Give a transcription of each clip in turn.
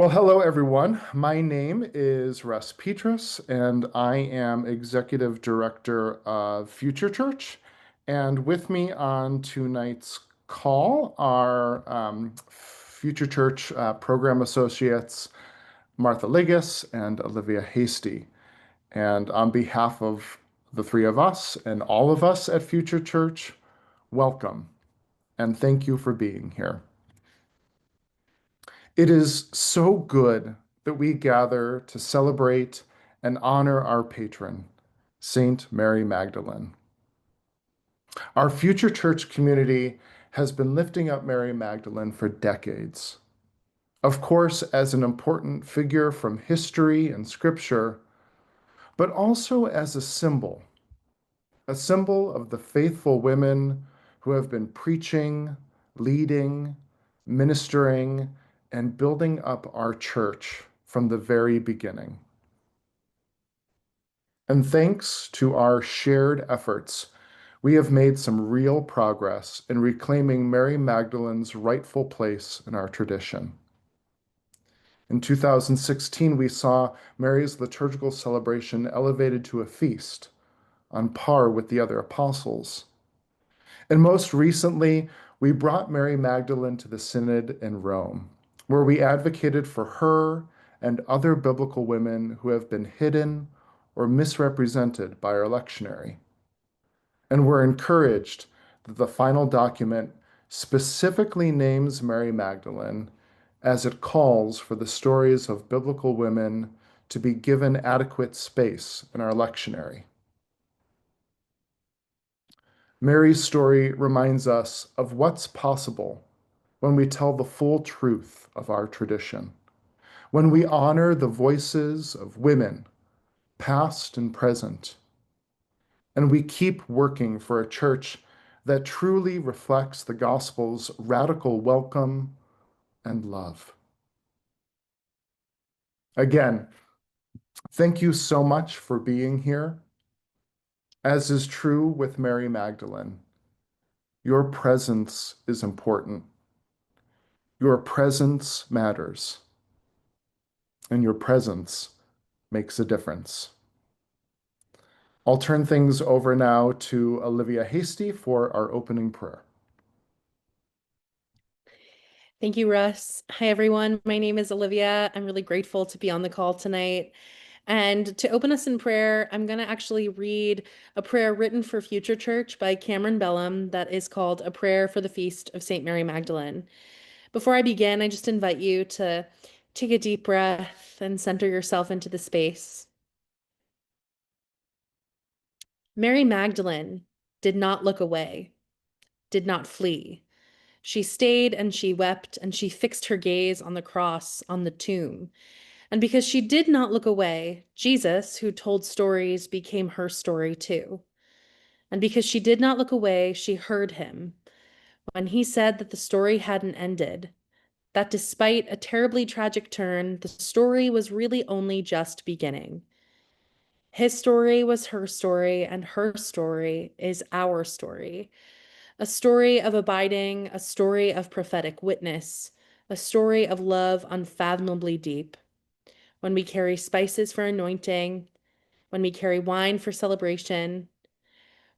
Well, hello everyone. My name is Russ Petrus, and I am Executive Director of FutureChurch. And with me on tonight's call are FutureChurch Program Associates Martha Liggis and Olivia Hasty. And on behalf of the three of us and all of us at FutureChurch, welcome and thank you for being here. It is so good that we gather to celebrate and honor our patron, Saint Mary Magdalene. Our Future Church community has been lifting up Mary Magdalene for decades. Of course, as an important figure from history and scripture, but also as a symbol of the faithful women who have been preaching, leading, ministering, and building up our church from the very beginning. And thanks to our shared efforts, we have made some real progress in reclaiming Mary Magdalene's rightful place in our tradition. In 2016, we saw Mary's liturgical celebration elevated to a feast, on par with the other apostles. And most recently, we brought Mary Magdalene to the Synod in Rome, where we advocated for her and other biblical women who have been hidden or misrepresented by our lectionary. And we're encouraged that the final document specifically names Mary Magdalene as it calls for the stories of biblical women to be given adequate space in our lectionary. Mary's story reminds us of what's possible when we tell the full truth of our tradition, when we honor the voices of women, past and present, and we keep working for a church that truly reflects the gospel's radical welcome and love. Again, thank you so much for being here. As is true with Mary Magdalene, your presence is important. Your presence matters, and your presence makes a difference. I'll turn things over now to Olivia Hasty for our opening prayer. Thank you, Russ. Hi, everyone. My name is Olivia. I'm really grateful to be on the call tonight. And to open us in prayer, I'm going to actually read a prayer written for Future Church by Cameron Bellum that is called A Prayer for the Feast of St. Mary Magdalene. Before I begin, I just invite you to take a deep breath and center yourself into the space. Mary Magdalene did not look away, did not flee. She stayed and she wept and she fixed her gaze on the cross, on the tomb. And because she did not look away, Jesus, who told stories, became her story too. And because she did not look away, she heard him when he said that the story hadn't ended, that despite a terribly tragic turn, the story was really only just beginning. His story was her story, and her story is our story. A story of abiding, a story of prophetic witness, a story of love unfathomably deep. When we carry spices for anointing, when we carry wine for celebration,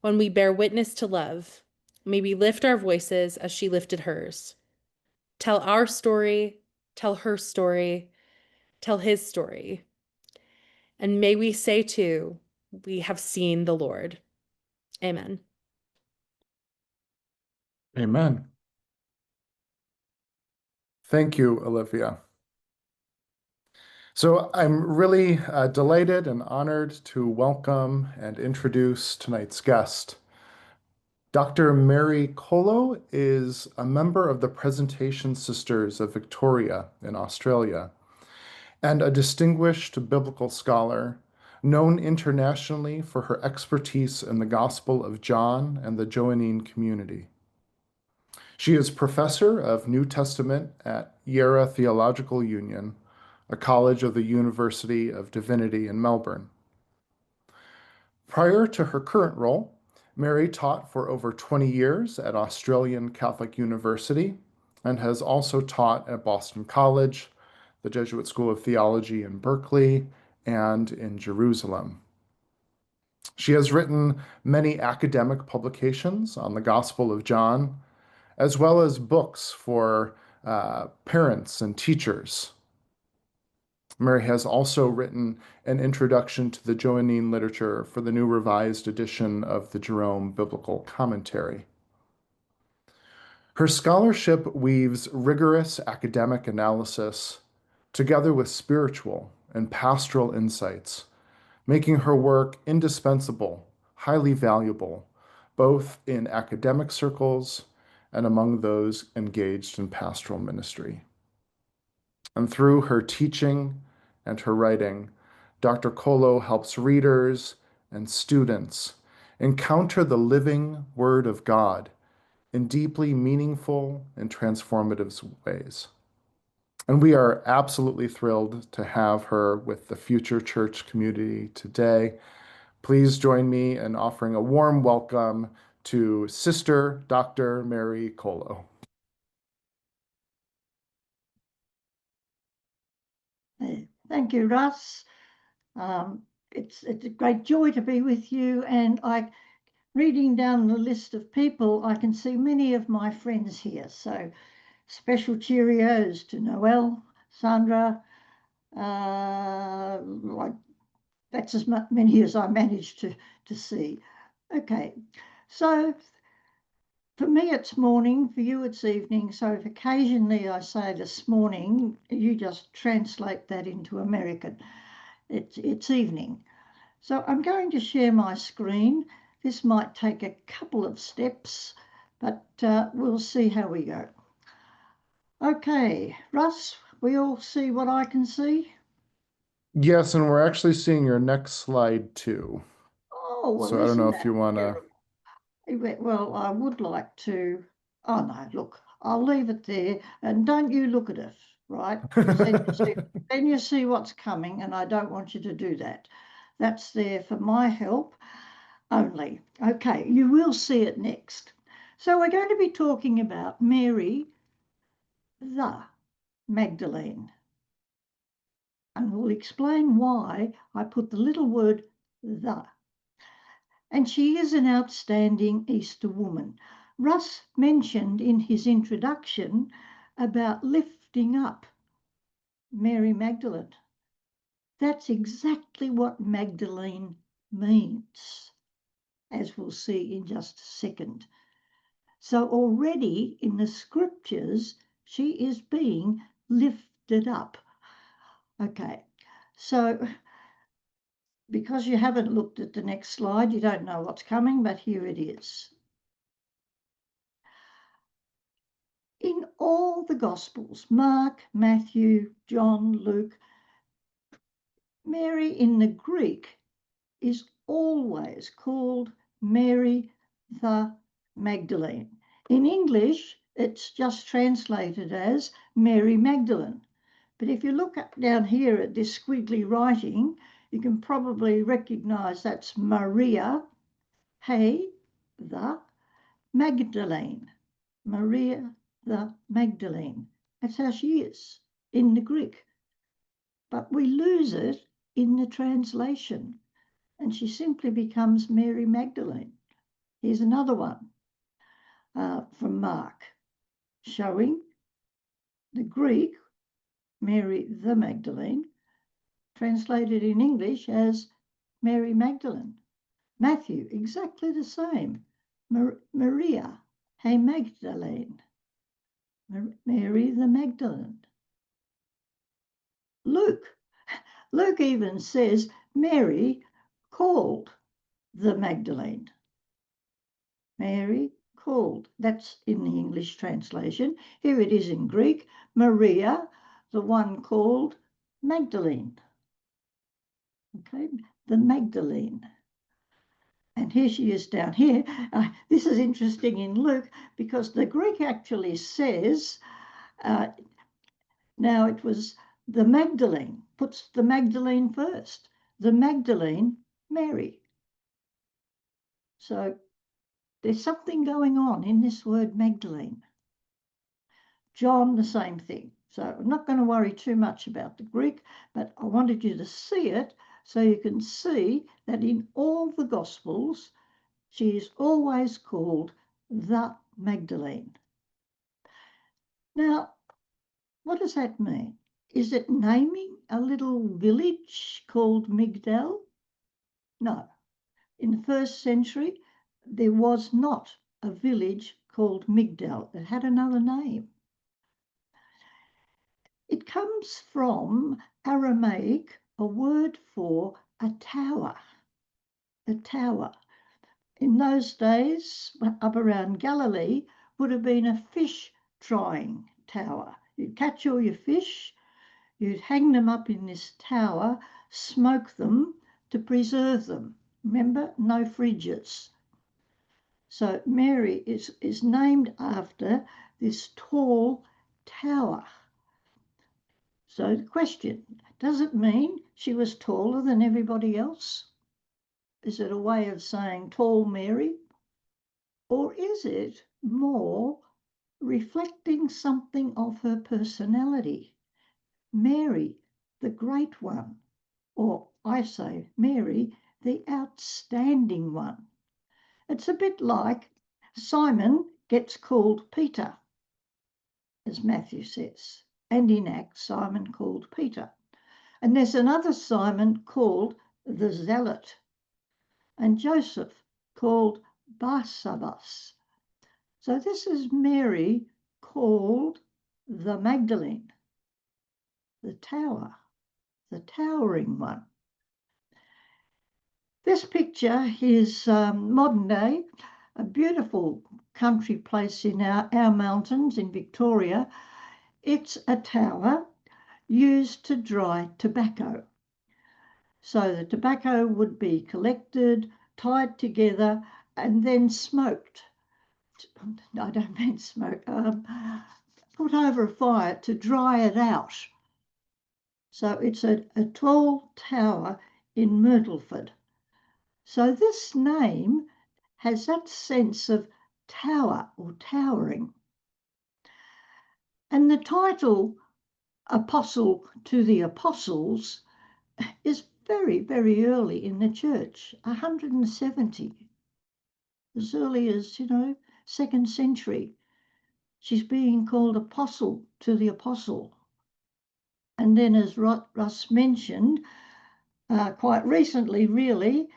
when we bear witness to love, may we lift our voices as she lifted hers. Tell our story, tell her story, tell his story. And may we say too, we have seen the Lord. Amen. Amen. Thank you, Olivia. So I'm really delighted and honored to welcome and introduce tonight's guest. Dr. Mary Coloe is a member of the Presentation Sisters of Victoria in Australia and a distinguished biblical scholar known internationally for her expertise in the Gospel of John and the Johannine community. She is professor of New Testament at Yarra Theological Union, a college of the University of Divinity in Melbourne. Prior to her current role, Mary taught for over 20 years at Australian Catholic University and has also taught at Boston College, the Jesuit School of Theology in Berkeley, and in Jerusalem. She has written many academic publications on the Gospel of John, as well as books for parents and teachers. Mary has also written an introduction to the Johannine literature for the New Revised Edition of the Jerome Biblical Commentary. Her scholarship weaves rigorous academic analysis together with spiritual and pastoral insights, making her work indispensable, highly valuable, both in academic circles and among those engaged in pastoral ministry. And through her teaching and her writing, Dr. Coloe helps readers and students encounter the living Word of God in deeply meaningful and transformative ways. And we are absolutely thrilled to have her with the Future Church community today. Please join me in offering a warm welcome to Sister Dr. Mary Coloe. Thank you, Russ. It's a great joy to be with you. And reading down the list of people, I can see many of my friends here. So special cheerios to Noelle, Sandra. That's as many as I managed to see. Okay, so for me it's morning, for you it's evening. So if occasionally I say this morning, you just translate that into American. It's evening. So I'm going to share my screen. This might take a couple of steps, but we'll see how we go. Okay, Russ, we all see what I can see? Yes, and we're actually seeing your next slide too. Oh, well, So I don't know isn't if that you want to. terrible? Well, I would like to. Oh, no, look, I'll leave it there. And don't you look at it, right? Because then you see what's coming, and I don't want you to do that. That's there for my help only. Okay, you will see it next. So we're going to be talking about Mary the Magdalene. And we'll explain why I put the little word the. And she is an outstanding Easter woman. Russ mentioned in his introduction about lifting up Mary Magdalene. That's exactly what Magdalene means, as we'll see in just a second. So already in the scriptures, she is being lifted up. Okay, so because you haven't looked at the next slide, you don't know what's coming, but here it is. In all the Gospels, Mark, Matthew, John, Luke, Mary in the Greek is always called Mary the Magdalene. In English, it's just translated as Mary Magdalene. But if you look down here at this squiggly writing, you can probably recognize that's Maria, hey, the Magdalene. Maria the Magdalene. That's how she is in the Greek. But we lose it in the translation, and she simply becomes Mary Magdalene. Here's another one from Mark, showing the Greek, Mary the Magdalene, translated in English as Mary Magdalene. Matthew, exactly the same. Maria, hey Magdalene. Mary the Magdalene. Luke even says Mary called the Magdalene. Mary called. That's in the English translation. Here it is in Greek. Maria, the one called Magdalene. Okay, the Magdalene. And here she is down here. This is interesting in Luke because the Greek actually says, now it was the Magdalene, puts the Magdalene first. The Magdalene, Mary. So there's something going on in this word Magdalene. John, the same thing. So I'm not going to worry too much about the Greek, but I wanted you to see it so you can see that in all the Gospels, she is always called the Magdalene. Now, what does that mean? Is it naming a little village called Migdal? No. In the first century, there was not a village called Migdal. It had another name. It comes from Aramaic, a word for a tower. A tower. In those days, up around Galilee, would have been a fish drying tower. You'd catch all your fish, you'd hang them up in this tower, smoke them to preserve them. Remember, no fridges. So Mary is named after this tall tower. So the question, does it mean she was taller than everybody else? Is it a way of saying tall Mary? Or is it more reflecting something of her personality? Mary, the great one, or I say Mary, the outstanding one. It's a bit like Simon gets called Peter, as Matthew says, and in Acts, Simon called Peter. And there's another Simon called the Zealot, and Joseph called Barsabas. So this is Mary called the Magdalene, the tower, the towering one. This picture is modern day, a beautiful country place in our mountains in Victoria. It's a tower used to dry tobacco. So the tobacco would be collected, tied together, and then smoked. I don't mean smoke, put over a fire to dry it out. So it's a tall tower in Myrtleford. So this name has that sense of tower or towering. And the title Apostle to the Apostles is very, very early in the church, 170. As early as, 2nd century. She's being called Apostle to the Apostle. And then, as Russ mentioned, quite recently, really,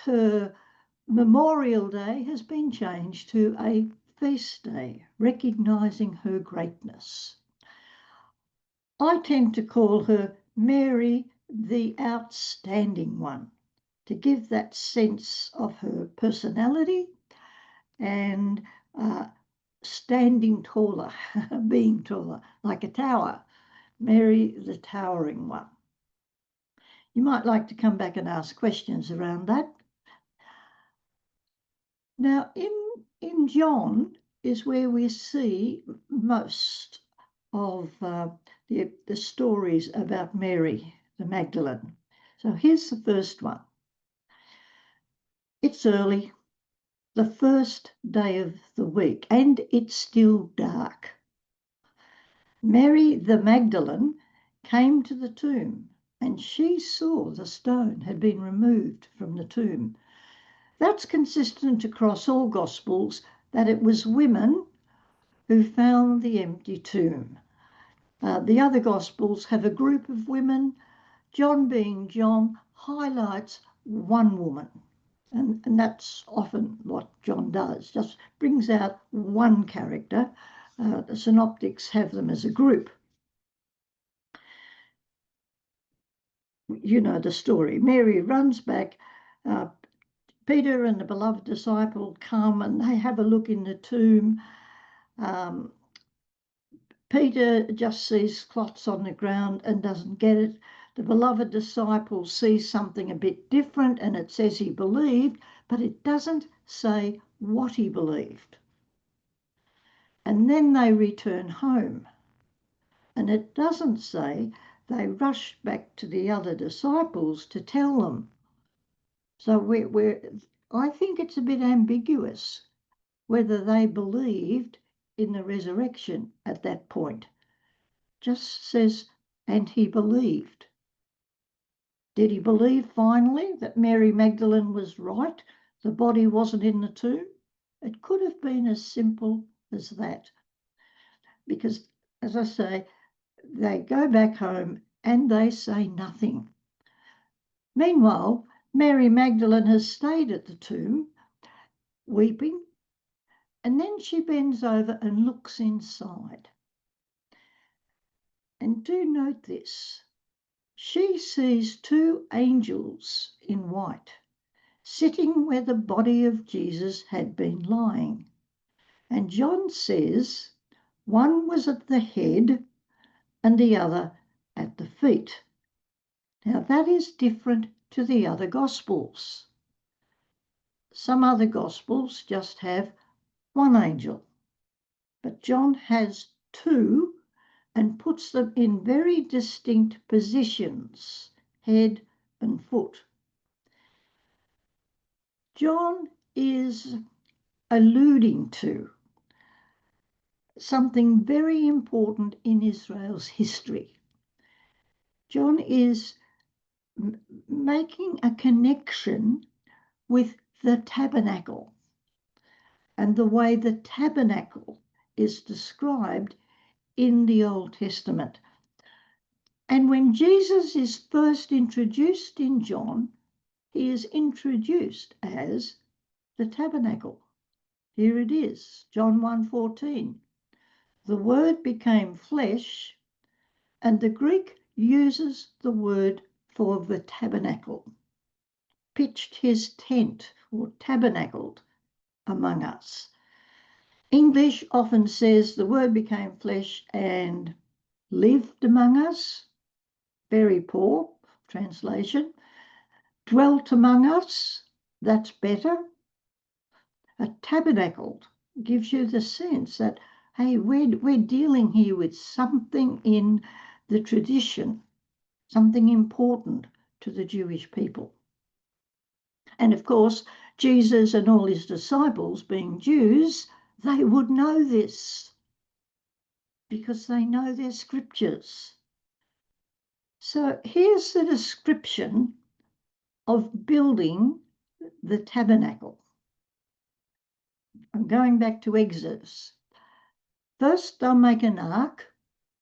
her Memorial Day has been changed to a feast day, recognising her greatness. I tend to call her Mary the Outstanding One, to give that sense of her personality and standing taller, being taller, like a tower. Mary the Towering One. You might like to come back and ask questions around that. Now, in John is where we see most of the stories about Mary the Magdalene. So here's the first one. It's early, the first day of the week, and it's still dark. Mary the Magdalene came to the tomb, and she saw the stone had been removed from the tomb. That's consistent across all Gospels, that it was women who found the empty tomb. The other Gospels have a group of women. John, being John, highlights one woman. And that's often what John does, just brings out one character. The synoptics have them as a group. You know the story. Mary runs back. Peter and the beloved disciple come and they have a look in the tomb. Peter just sees cloths on the ground and doesn't get it. The beloved disciple sees something a bit different and it says he believed, but it doesn't say what he believed. And then they return home. And it doesn't say they rushed back to the other disciples to tell them. So I think it's a bit ambiguous whether they believed in the resurrection at that point. just says, and he believed. Did he believe finally that Mary Magdalene was right? The body wasn't in the tomb? It could have been as simple as that. Because, as I say, they go back home and they say nothing. Meanwhile, Mary Magdalene has stayed at the tomb, weeping, and then she bends over and looks inside. And do note this. She sees two angels in white sitting where the body of Jesus had been lying. And John says one was at the head and the other at the feet. Now that is different to the other Gospels. Some other Gospels just have one angel, but John has two and puts them in very distinct positions, head and foot. John is alluding to something very important in Israel's history. John is making a connection with the tabernacle and the way the tabernacle is described in the Old Testament. And when Jesus is first introduced in John, he is introduced as the tabernacle. Here it is, John 1:14. The Word became flesh, and the Greek uses the word for the tabernacle, pitched his tent or tabernacled among us. English often says the Word became flesh and lived among us. Very poor translation. Dwelt among us, that's better. A tabernacled gives you the sense that, hey, we're dealing here with something in the tradition, something important to the Jewish people. And of course, Jesus and all his disciples, being Jews, they would know this because they know their scriptures. So here's the description of building the tabernacle. I'm going back to Exodus. First, they'll make an ark,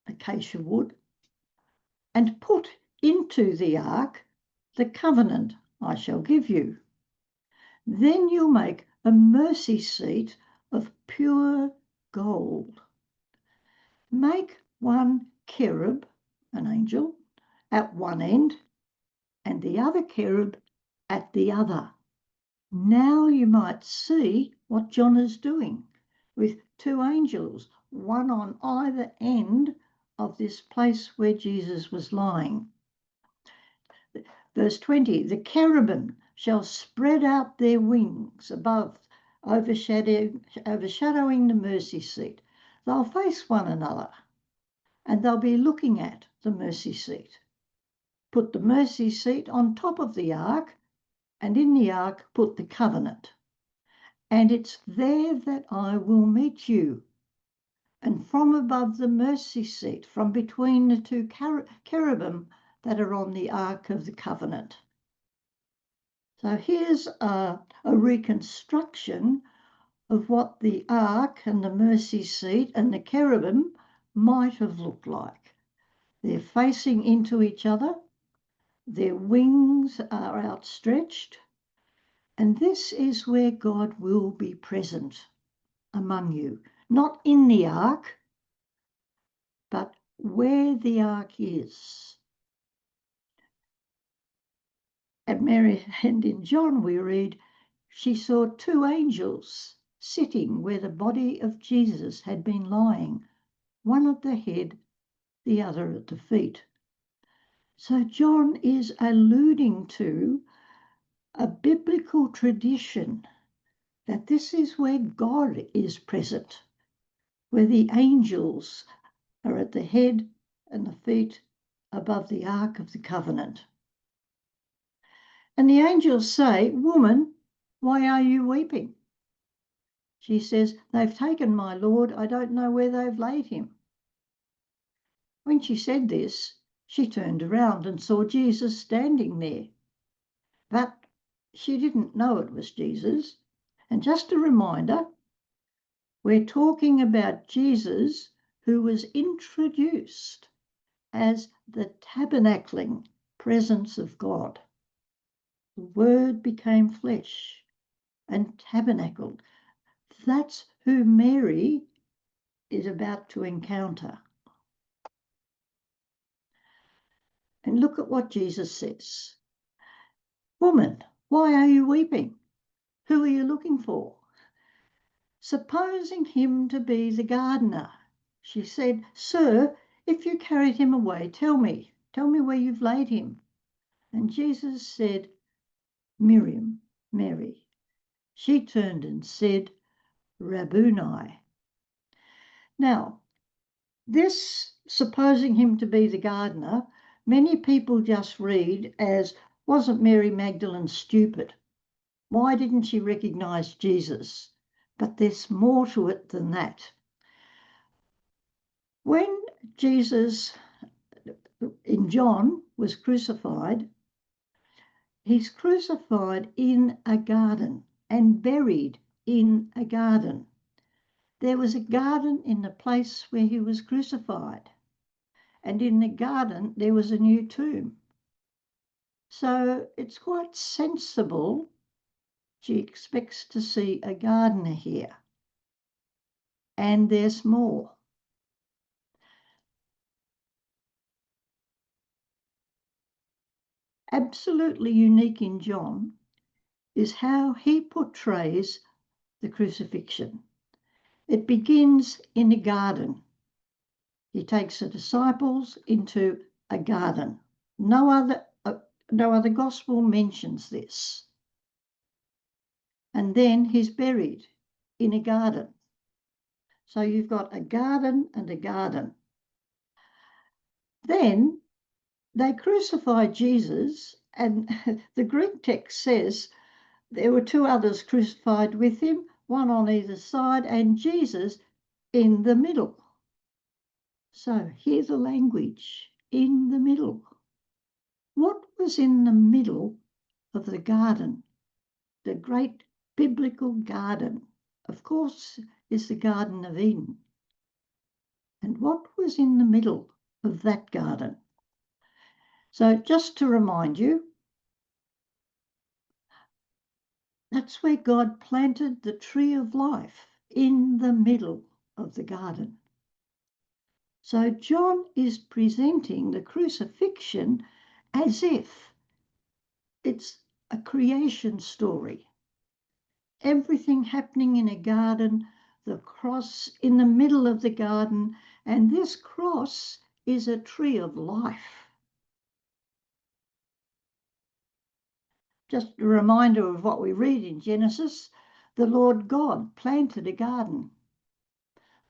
acacia wood, and put into the ark the covenant I shall give you. Then you'll make a mercy seat of pure gold. Make one cherub, an angel, at one end, and the other cherub at the other. Now you might see what John is doing with two angels, one on either end of this place where Jesus was lying. Verse 20, the cherubim shall spread out their wings above, overshadowing the mercy seat. They'll face one another and they'll be looking at the mercy seat. Put the mercy seat on top of the ark, and in the ark put the covenant. And it's there that I will meet you. And from above the mercy seat, from between the two cherubim that are on the ark of the covenant. So here's a reconstruction of what the ark and the mercy seat and the cherubim might have looked like. They're facing into each other. Their wings are outstretched. And this is where God will be present among you, not in the ark, but where the ark is. At Mary and in John we read, she saw two angels sitting where the body of Jesus had been lying, one at the head, the other at the feet. So John is alluding to a biblical tradition that this is where God is present, where the angels are at the head and the feet above the Ark of the Covenant. And the angels say, woman, why are you weeping? She says, they've taken my Lord. I don't know where they've laid him. When she said this, she turned around and saw Jesus standing there. But she didn't know it was Jesus. And just a reminder, we're talking about Jesus who was introduced as the tabernacling presence of God. The Word became flesh and tabernacled. That's who Mary is about to encounter. And look at what Jesus says. Woman, why are you weeping? Who are you looking for? Supposing him to be the gardener, she said, Sir, if you carried him away, tell me where you've laid him. And Jesus said, Miriam, Mary. She turned and said, Rabboni. Now, this supposing him to be the gardener, many people just read as, wasn't Mary Magdalene stupid? Why didn't she recognize Jesus? But there's more to it than that. When Jesus in John was crucified, he's crucified in a garden and buried in a garden. There was a garden in the place where he was crucified, and in the garden there was a new tomb. So it's quite sensible she expects to see a gardener here. And there's more. Absolutely unique in John is how he portrays the crucifixion. It begins in a garden. He takes the disciples into a garden. No other gospel mentions this. And then he's buried in a garden. So you've got a garden and a garden. Then they crucified Jesus, and the Greek text says there were two others crucified with him, one on either side, and Jesus in the middle. So here's the language, in the middle. What was in the middle of the garden? The great biblical garden, of course, is the Garden of Eden. And what was in the middle of that garden? So just to remind you, that's where God planted the tree of life, in the middle of the garden. So John is presenting the crucifixion as if it's a creation story. Everything happening in a garden, the cross in the middle of the garden, and this cross is a tree of life. Just a reminder of what we read in Genesis, the Lord God planted a garden.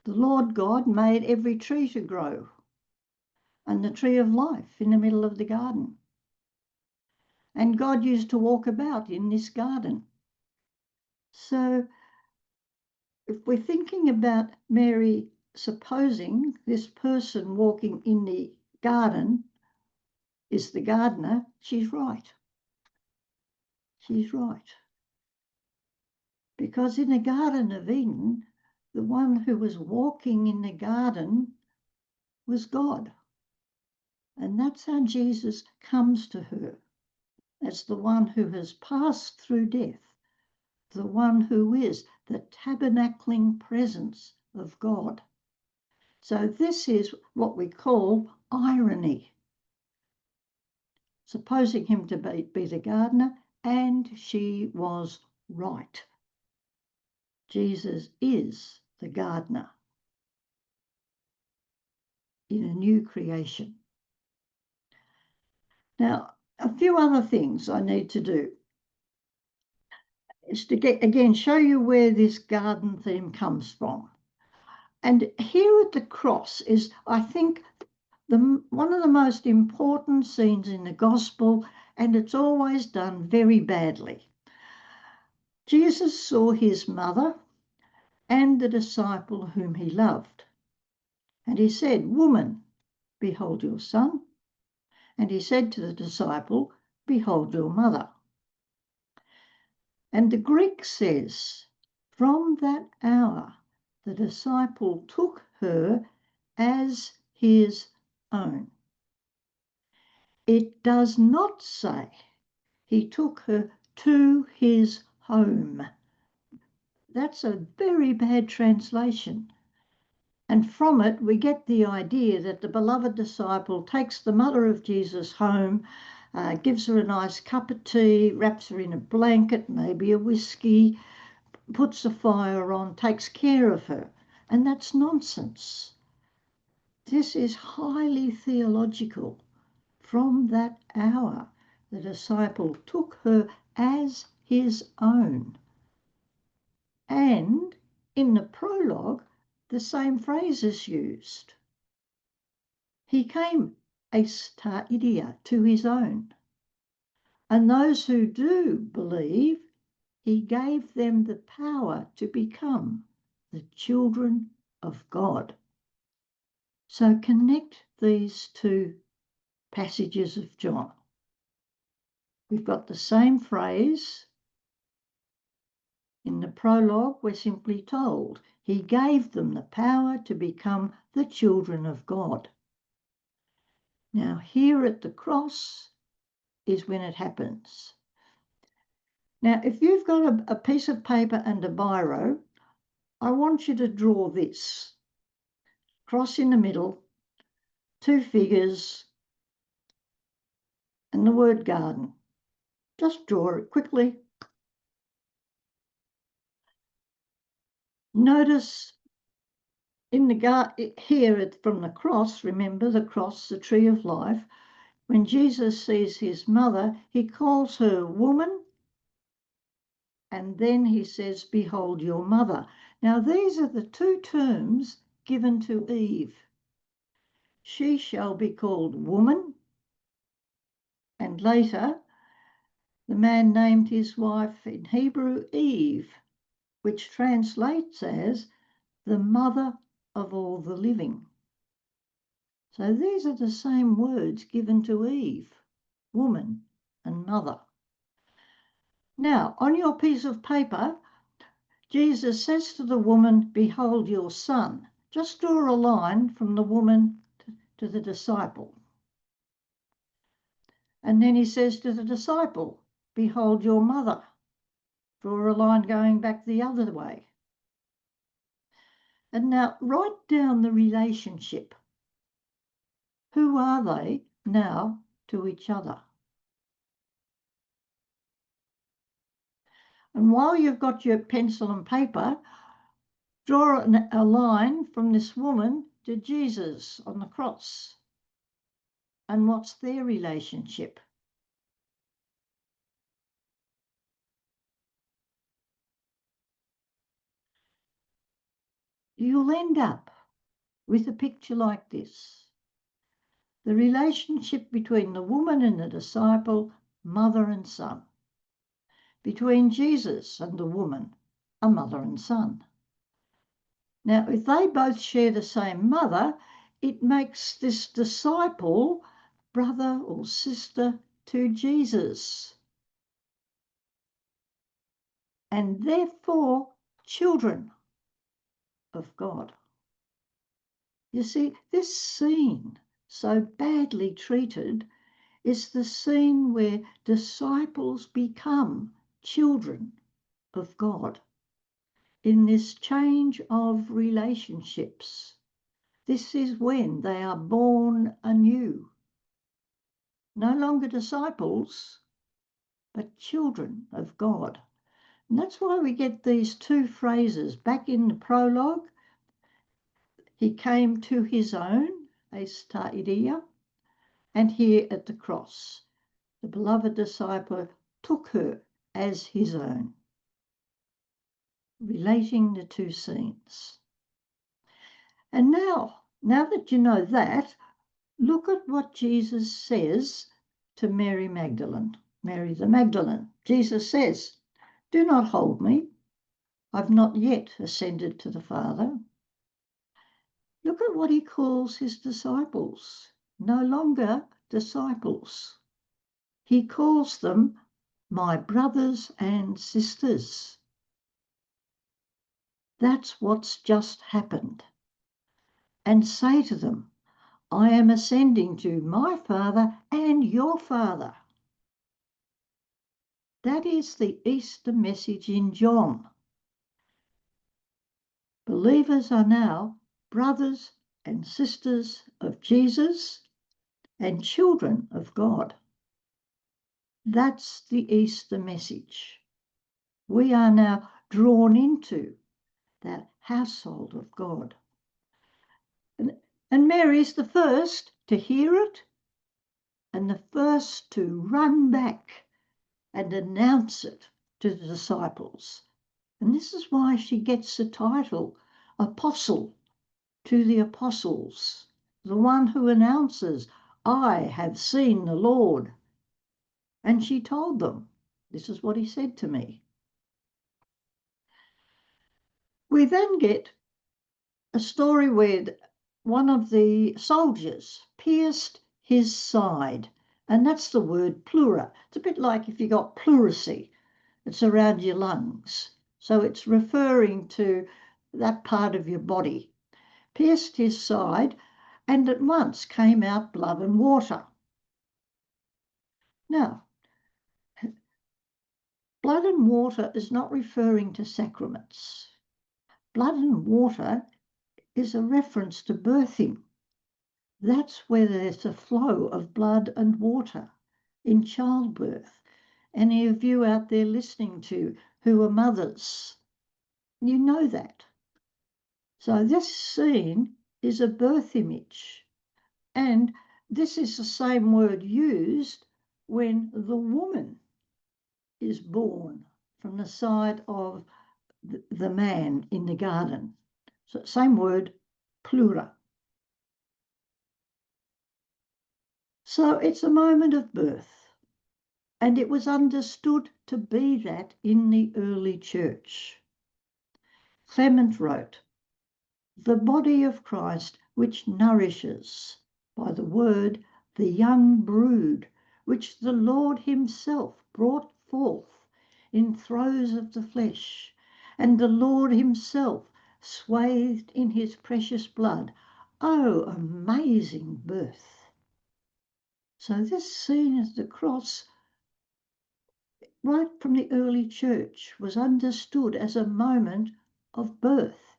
The Lord God made every tree to grow, and the tree of life in the middle of the garden. And God used to walk about in this garden. So if we're thinking about Mary supposing this person walking in the garden is the gardener, she's right. She's right. Because in the Garden of Eden, the one who was walking in the garden was God. And that's how Jesus comes to her, as the one who has passed through death, the one who is the tabernacling presence of God. So this is what we call irony. Supposing him to be the gardener, and she was right. Jesus is the gardener in a new creation. Now, a few other things I need to do is to again show you where this garden theme comes from. And here at the cross is, I think, one of the most important scenes in the gospel, and it's always done very badly. Jesus saw his mother and the disciple whom he loved, and he said, Woman, behold your son. And he said to the disciple, behold your mother. And the Greek says, from that hour, the disciple took her as his own. It does not say he took her to his home. That's a very bad translation. And from it, we get the idea that the beloved disciple takes the mother of Jesus home, gives her a nice cup of tea, wraps her in a blanket, maybe a whiskey, puts a fire on, takes care of her. And that's nonsense. This is highly theological. From that hour, the disciple took her as his own. And in the prologue, the same phrase is used. He came eis ta idia, to his own. And those who do believe, he gave them the power to become the children of God. So connect these two passages of John. We've got the same phrase. In the prologue, we're simply told he gave them the power to become the children of God. Now, here at the cross is when it happens. Now, if you've got a piece of paper and a biro, I want you to draw this. Cross in the middle, two figures, and the word garden. Just draw it quickly. Notice in the garden here from the cross, remember the cross, the tree of life, when Jesus sees his mother, he calls her woman, and then he says, behold your mother. Now, these are the two terms given to Eve. She shall be called woman, and later the man named his wife in Hebrew Eve, which translates as the mother of all the living. So these are the same words given to Eve, woman and mother. Now, on your piece of paper, Jesus says to the woman, behold your son. Just draw a line from the woman to the disciple. And then he says to the disciple, behold your mother. Draw a line going back the other way. And now write down the relationship. Who are they now to each other? And while you've got your pencil and paper, draw a line from this woman to Jesus on the cross. And what's their relationship? You'll end up with a picture like this. The relationship between the woman and the disciple, mother and son. Between Jesus and the woman, a mother and son. Now, if they both share the same mother, it makes this disciple brother or sister to Jesus, and therefore children of God. You see, this scene, so badly treated, is the scene where disciples become children of God. In this change of relationships, this is when they are born anew. No longer disciples, but children of God. And that's why we get these two phrases back in the prologue. He came to his own, eis ta idia, and here at the cross, the beloved disciple took her as his own, relating the two scenes. And now that you know that, look at what Jesus says to Mary Magdalene, Mary the Magdalene. Jesus says, do not hold me. I've not yet ascended to the Father. Look at what he calls his disciples. No longer disciples. He calls them my brothers and sisters. That's what's just happened. And say to them, I am ascending to my Father and your Father. That is the Easter message in John. Believers are now brothers and sisters of Jesus and children of God. That's the Easter message. We are now drawn into that household of God. And Mary's the first to hear it and the first to run back and announce it to the disciples. And this is why she gets the title Apostle to the Apostles, the one who announces, I have seen the Lord. And she told them, this is what he said to me. We then get a story where one of the soldiers pierced his side, and that's the word pleura. It's a bit like if you got pleurisy, it's around your lungs. So it's referring to that part of your body. Pierced his side, and at once came out blood and water. Now, blood and water is not referring to sacraments. Blood and water is a reference to birthing. That's where there's a flow of blood and water in childbirth. Any of you out there listening to who are mothers, you know that. So this scene is a birth image. And this is the same word used when the woman is born from the side of the man in the garden. So same word, pleura. So it's a moment of birth, and it was understood to be that in the early church. Clement wrote, the body of Christ which nourishes by the word the young brood which the Lord himself brought forth in throes of the flesh, and the Lord himself swathed in his precious blood. Oh, amazing birth. So this scene at the cross, right from the early church, was understood as a moment of birth.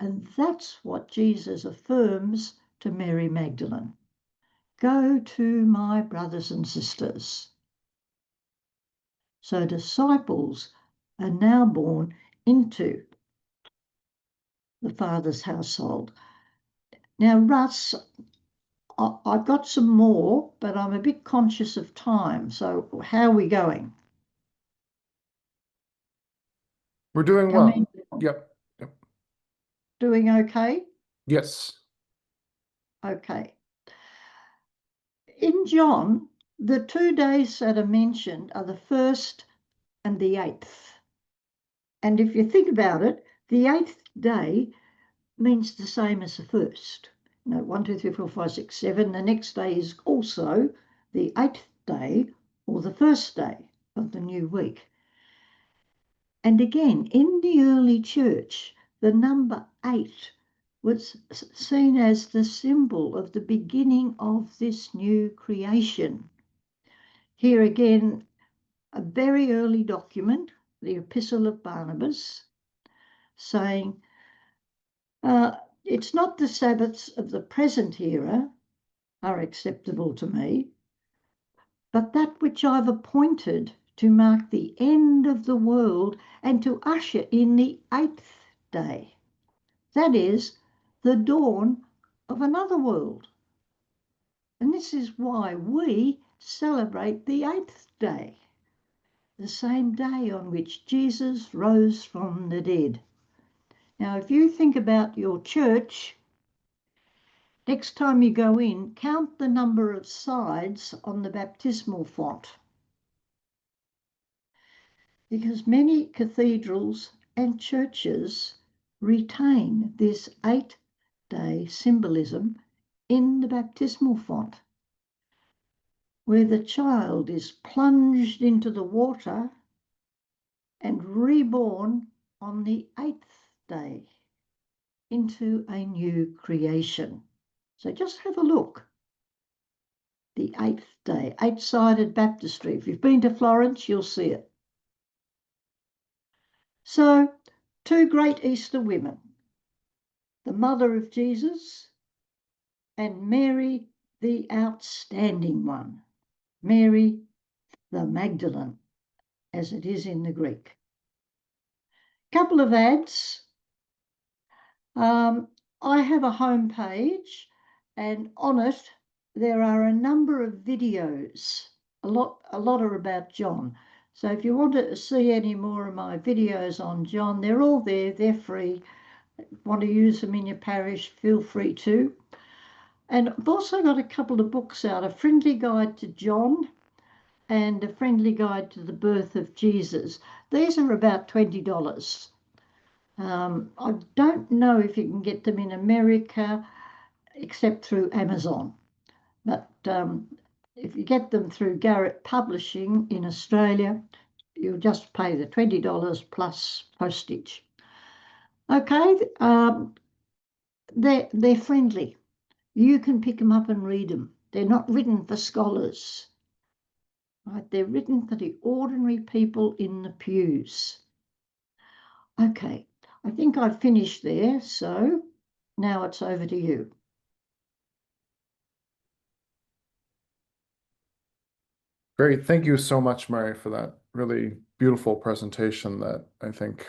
And that's what Jesus affirms to Mary Magdalene. Go to my brothers and sisters. So disciples are now born into the Father's household. Now, Russ, I've got some more, but I'm a bit conscious of time. So how are we going? We're doing Coming, well. Yep. Yep. doing okay? Yes. Okay. In John, the 2 days that are mentioned are the 1st and the 8th. And if you think about it, the 8th day means the same as the first. 1, 2, 3, 4, 5, 6, 7. The next day is also the 8th day or the first day of the new week. And again, in the early church, the number 8 was seen as the symbol of the beginning of this new creation. Here again, a very early document, the Epistle of Barnabas, saying, it's not the Sabbaths of the present era are acceptable to me, but that which I've appointed to mark the end of the world and to usher in the 8th day. That is the dawn of another world. And this is why we celebrate the 8th day, the same day on which Jesus rose from the dead. Now, if you think about your church, next time you go in, count the number of sides on the baptismal font. Because many cathedrals and churches retain this 8 day symbolism in the baptismal font, where the child is plunged into the water and reborn on the 8th day into a new creation. So just have a look. The 8th day, 8-sided baptistry. If you've been to Florence, you'll see it. So, two great Easter women, the mother of Jesus and Mary, the outstanding one, Mary the Magdalene, as it is in the Greek. Couple of ads. I have a home page, and on it there are a number of videos. A lot are about John. So if you want to see any more of my videos on John, they're all there. They're free. Want to use them in your parish, feel free to. And I've also got a couple of books out, A Friendly Guide to John and A Friendly Guide to the Birth of Jesus. These are about $20. I don't know if you can get them in America except through Amazon, but if you get them through Garrett Publishing in Australia, you'll just pay the $20 plus postage. Okay, they're friendly. You can pick them up and read them. They're not written for scholars, right? They're written for the ordinary people in the pews. Okay, I think I've finished there, so now it's over to you. Great. Thank you so much, Mary, for that really beautiful presentation that I think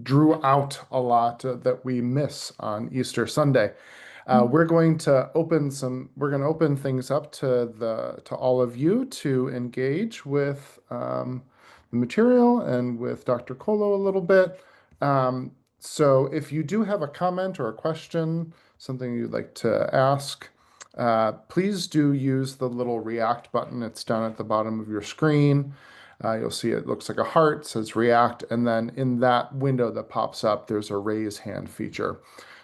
drew out a lot that we miss on Easter Sunday. We're going to open things up to all of you to engage with the material and with Dr. Coloe a little bit. So if you do have a comment or a question, something you'd like to ask, please do use the little react button. It's down at the bottom of your screen. You'll see it looks like a heart, says react, and then in that window that pops up, there's a raise hand feature.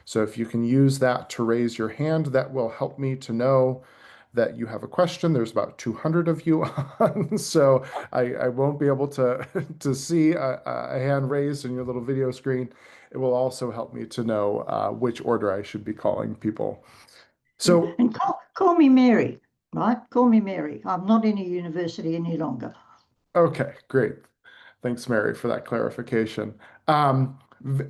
So if you can use that to raise your hand, that will help me to know that you have a question. There's about 200 of you on, so I won't be able to, to see a hand raised in your little video screen. It will also help me to know which order I should be calling people. So, and call me Mary, right? Call me Mary. I'm not in a university any longer. okay, great. Thanks, Mary, for that clarification.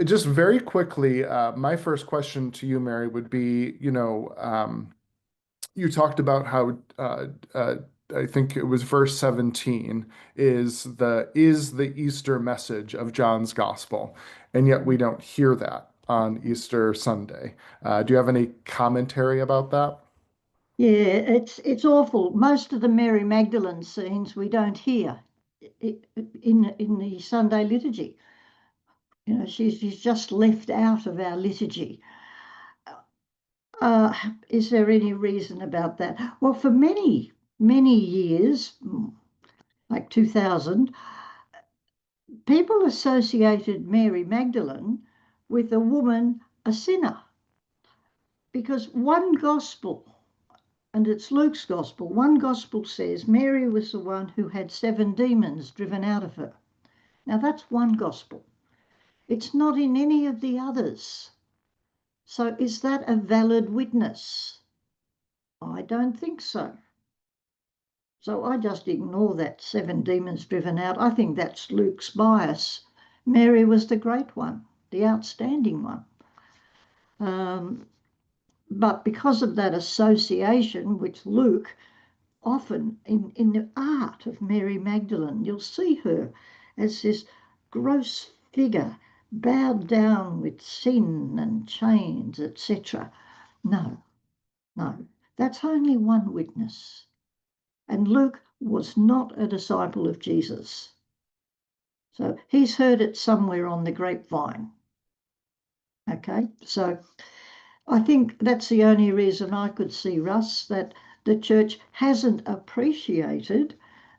Just very quickly, my first question to you, Mary, would be, you talked about how I think it was verse 17 is the Easter message of John's gospel, and yet we don't hear that on Easter Sunday. Do you have any commentary about that? Yeah, it's awful. Most of the Mary Magdalene scenes we don't hear in the Sunday liturgy. You know, she's just left out of our liturgy. Is there any reason about that? Well, for many years, like 2000, people associated Mary Magdalene with a woman, a sinner, because one gospel, and it's Luke's gospel, one gospel says Mary was the one who had 7 demons driven out of her. Now that's one gospel. It's not in any of the others. So is that a valid witness? I don't think so. So I just ignore that 7 demons driven out. I think that's Luke's bias. Mary was the great one, the outstanding one. But because of that association, which Luke often in the art of Mary Magdalene, you'll see her as this gross figure bowed down with sin and chains, etc. No, that's only one witness. And Luke was not a disciple of Jesus. So he's heard it somewhere on the grapevine. Okay, so I think that's the only reason I could see, Russ, that the church hasn't appreciated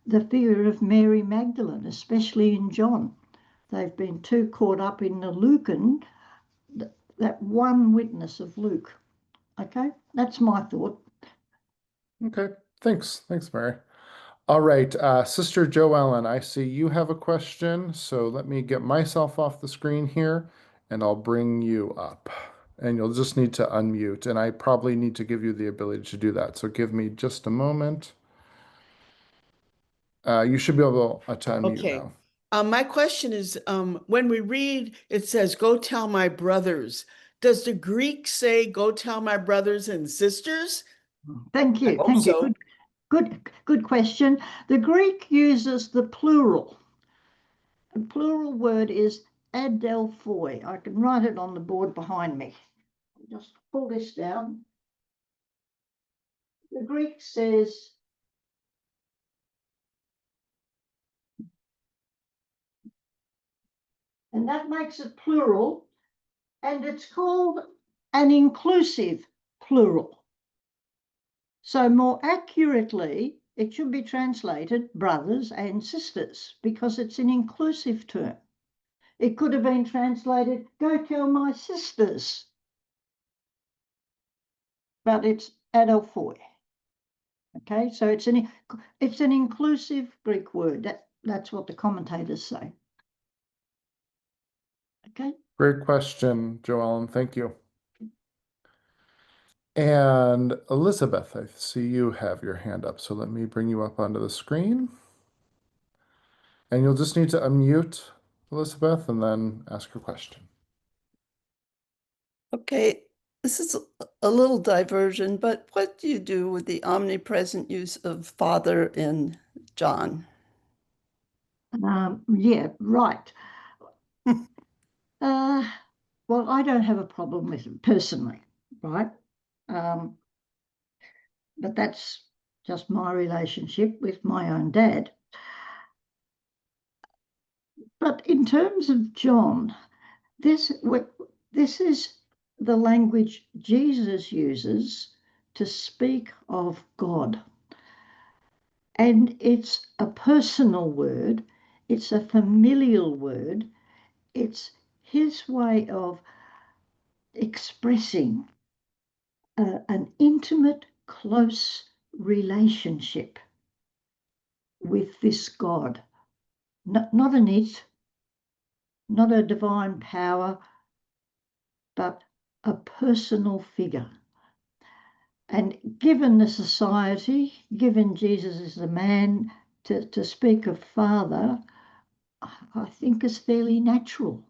the figure of Mary Magdalene, especially in John. They've been too caught up in the Lucan, that one witness of Luke. Okay, that's my thought. Okay, thanks. Thanks, Mary. All right, Sister Joellen, I see you have a question, so let me get myself off the screen here, and I'll bring you up. And you'll just need to unmute, and I probably need to give you the ability to do that, so give me just a moment. You should be able to unmute Okay. now. My question is, when we read, it says, go tell my brothers. Does the Greek say, go tell my brothers and sisters? Thank I you. hope Thank you. so. Good question. The Greek uses the plural. The plural word is adelphoi. I can write it on the board behind me. Just pull this down. The Greek says, and that makes it plural, and it's called an inclusive plural. So more accurately, it should be translated brothers and sisters because it's an inclusive term. It could have been translated, go tell my sisters, but it's adelphoi. Okay, so it's an inclusive Greek word. That's what the commentators say. Okay. Great question, Joellen. Thank you. And Elizabeth, I see you have your hand up, so let me bring you up onto the screen. And you'll just need to unmute, Elizabeth, and then ask your question. Okay, this is a little diversion, but what do you do with the omnipresent use of Father in John? Yeah, right. Well, I don't have a problem with it personally, right? But that's just my relationship with my own dad. But in terms of John, this is the language Jesus uses to speak of God. And it's a personal word, it's a familial word, it's his way of expressing an intimate, close relationship with this God. Not an it, not a divine power, but a personal figure. And given the society, given Jesus is a man, to speak of Father, I think is fairly natural.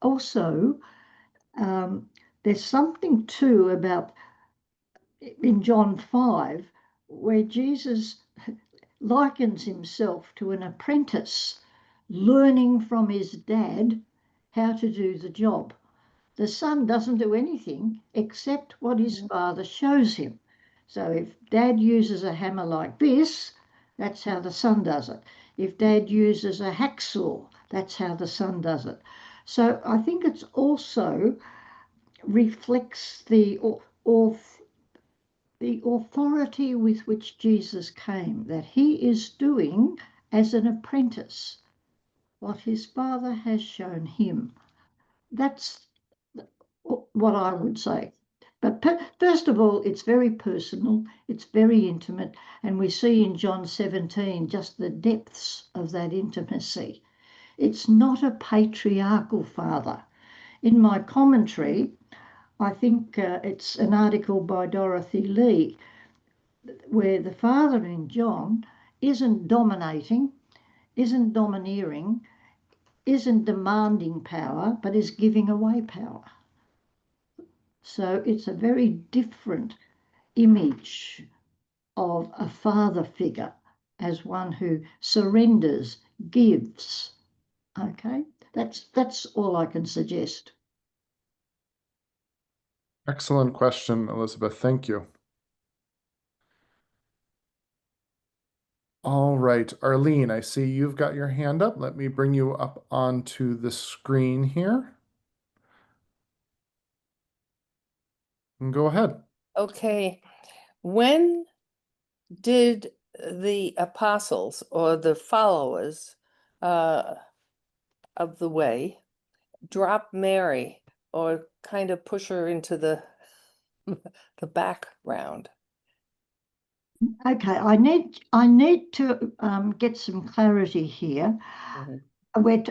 Also, there's something too about in John 5 where Jesus likens himself to an apprentice learning from his dad how to do the job. The son doesn't do anything except what his father shows him. So if dad uses a hammer like this, that's how the son does it. If dad uses a hacksaw, that's how the son does it. So I think it's also reflects the authority with which Jesus came, that he is doing as an apprentice what his father has shown him. That's what I would say. But first of all, it's very personal, it's very intimate, and we see in John 17 just the depths of that intimacy. It's not a patriarchal father. In my commentary, I think it's an article by Dorothy Lee, where the father in John isn't dominating, isn't domineering, isn't demanding power, but is giving away power. So it's a very different image of a father figure as one who surrenders, gives. Okay, that's all I can suggest. Excellent question, Elizabeth. Thank you. All right, Arlene, I see you've got your hand up. Let me bring you up onto the screen here. And go ahead. Okay. When did the apostles or the followers of the way drop Mary or kind of push her into the the background. Okay, I need to get some clarity here. Mhm.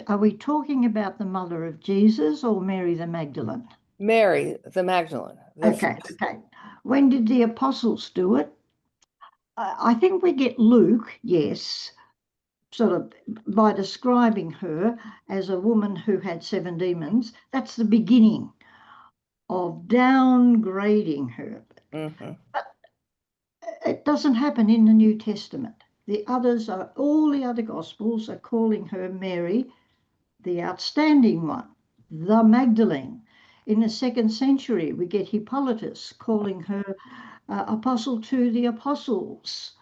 Are we talking about the mother of Jesus or Mary the Magdalene? Mary, the Magdalene. Okay, okay. When did the apostles do it? I think we get Luke, yes, sort of by describing her as a woman who had 7 demons. That's the beginning of downgrading her. Mhm. It doesn't happen in the New Testament. All the other Gospels are calling her Mary, the outstanding one, the Magdalene. In the 2nd century, we get Hippolytus calling her apostle to the apostles.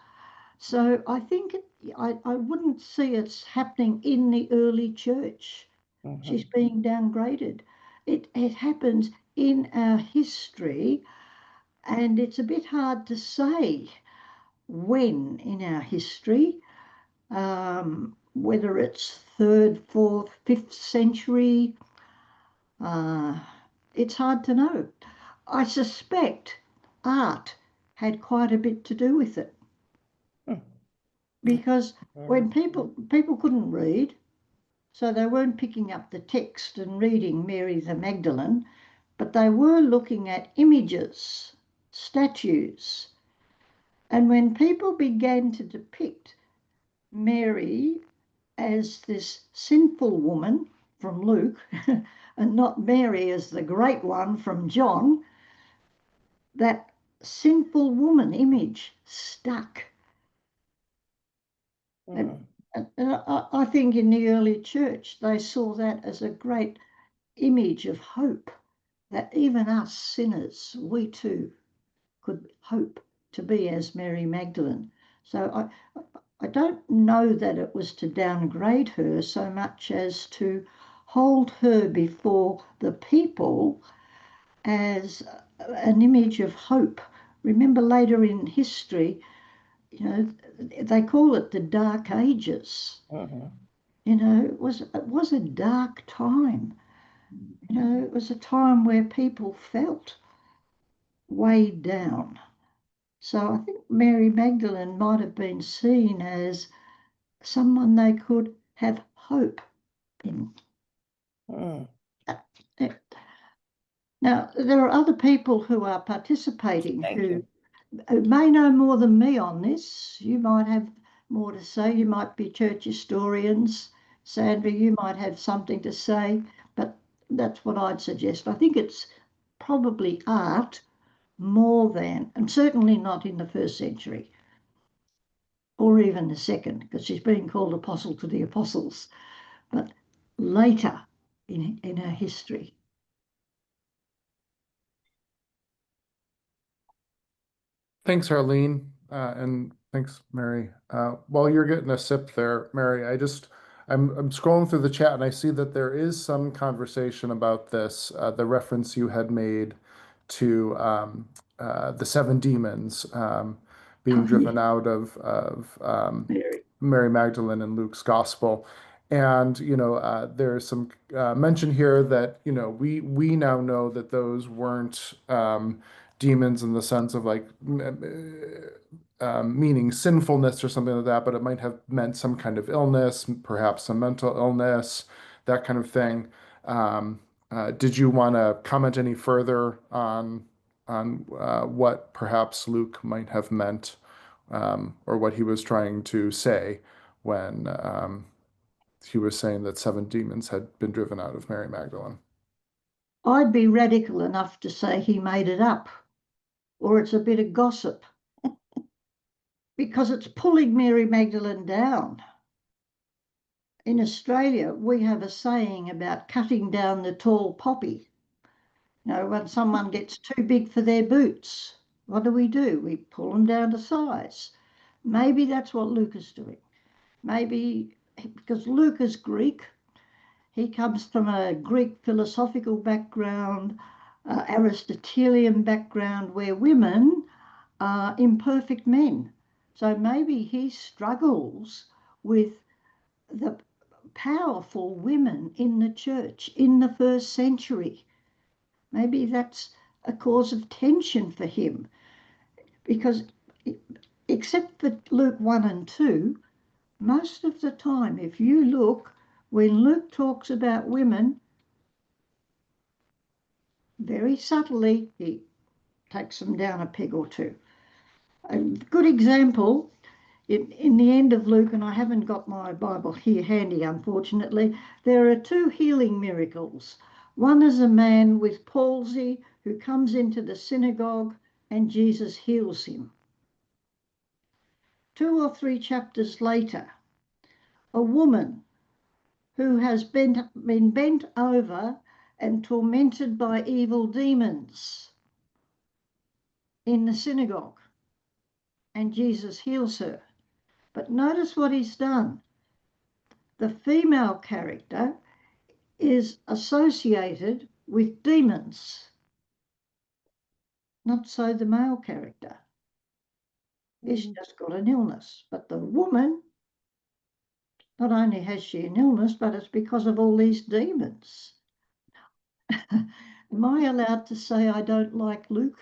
So I think I wouldn't see it's happening in the early church. She's Mhm. being downgraded. It happens in our history, and it's a bit hard to say when in our history, whether it's 3rd, 4th, 5th century, it's hard to know. I suspect art had quite a bit to do with it Hmm. because when Mhm. people couldn't read, so they weren't picking up the text and reading Mary the Magdalene, but they were looking at images, statues. And when people began to depict Mary as this sinful woman from Luke and not Mary as the great one from John, that sinful woman image stuck. And, Mhm. I think in the early church, they saw that as a great image of hope, that even us sinners, we too could hope to be as Mary Magdalene. So I don't know that it was to downgrade her so much as to hold her before the people as an image of hope. Remember later in history, they call it the Dark Ages. Mhm. It was a dark time. It was a time where people felt weighed down. So I think Mary Magdalene might have been seen as someone they could have hope in. Mhm. Now, there are other people who are participating Thank who you. may know more than me on this. You might have more to say. You might be church historians. Sandra, you might have something to say, but that's what I'd suggest. I think it's probably art more than, and certainly not in the 1st century or even the 2nd, because she's being called apostle to the apostles, but later in our history. Thanks, Arlene, and thanks, Mary. While you're getting a sip there, Mary, I'm scrolling through the chat and I see that there is some conversation about this, the reference you had made to the 7 demons being Oh, driven yeah, out of Mary. Mary Magdalene in Luke's gospel. And there's some mention here that we now know that those weren't demons in the sense of like meaning sinfulness or something like that, but it might have meant some kind of illness, perhaps some mental illness, that kind of thing. Did you want to comment any further on what perhaps Luke might have meant, or what he was trying to say when he was saying that 7 demons had been driven out of Mary Magdalene? I'd be radical enough to say he made it up, or it's a bit of gossip, because it's pulling Mary Magdalene down. In Australia, we have a saying about cutting down the tall poppy. When someone gets too big for their boots, what do? We pull them down to size. Maybe that's what Luke is doing. Maybe because Luke is Greek, he comes from a Greek philosophical background, Aristotelian background, where women are imperfect men. So maybe he struggles with the powerful women in the church in the 1st century. Maybe that's a cause of tension for him, because except for Luke 1 and 2, most of the time, if you look, when Luke talks about women, very subtly, he takes them down a peg or two. A good example, in the end of Luke, and I haven't got my Bible here handy, unfortunately, there are 2 healing miracles. One is a man with palsy who comes into the synagogue and Jesus heals him. 2 or 3 chapters later, a woman who has been bent over and tormented by evil demons in the synagogue, and Jesus heals her. But notice what he's done. The female character is associated with demons, not so the male character. He's just got an illness. But the woman, not only has she an illness, but it's because of all these demons. Am I allowed to say I don't like Luke?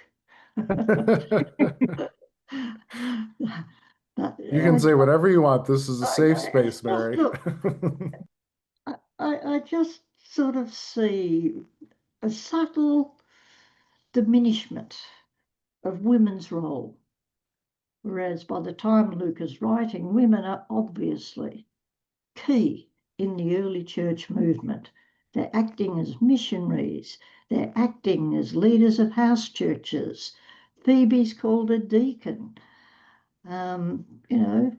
But, You can say whatever you want. This is a safe space, Mary. Look, I just sort of see a subtle diminishment of women's role. Whereas by the time Luke is writing, women are obviously key in the early church movement. They're acting as missionaries. They're acting as leaders of house churches. Phoebe's called a deacon. You know,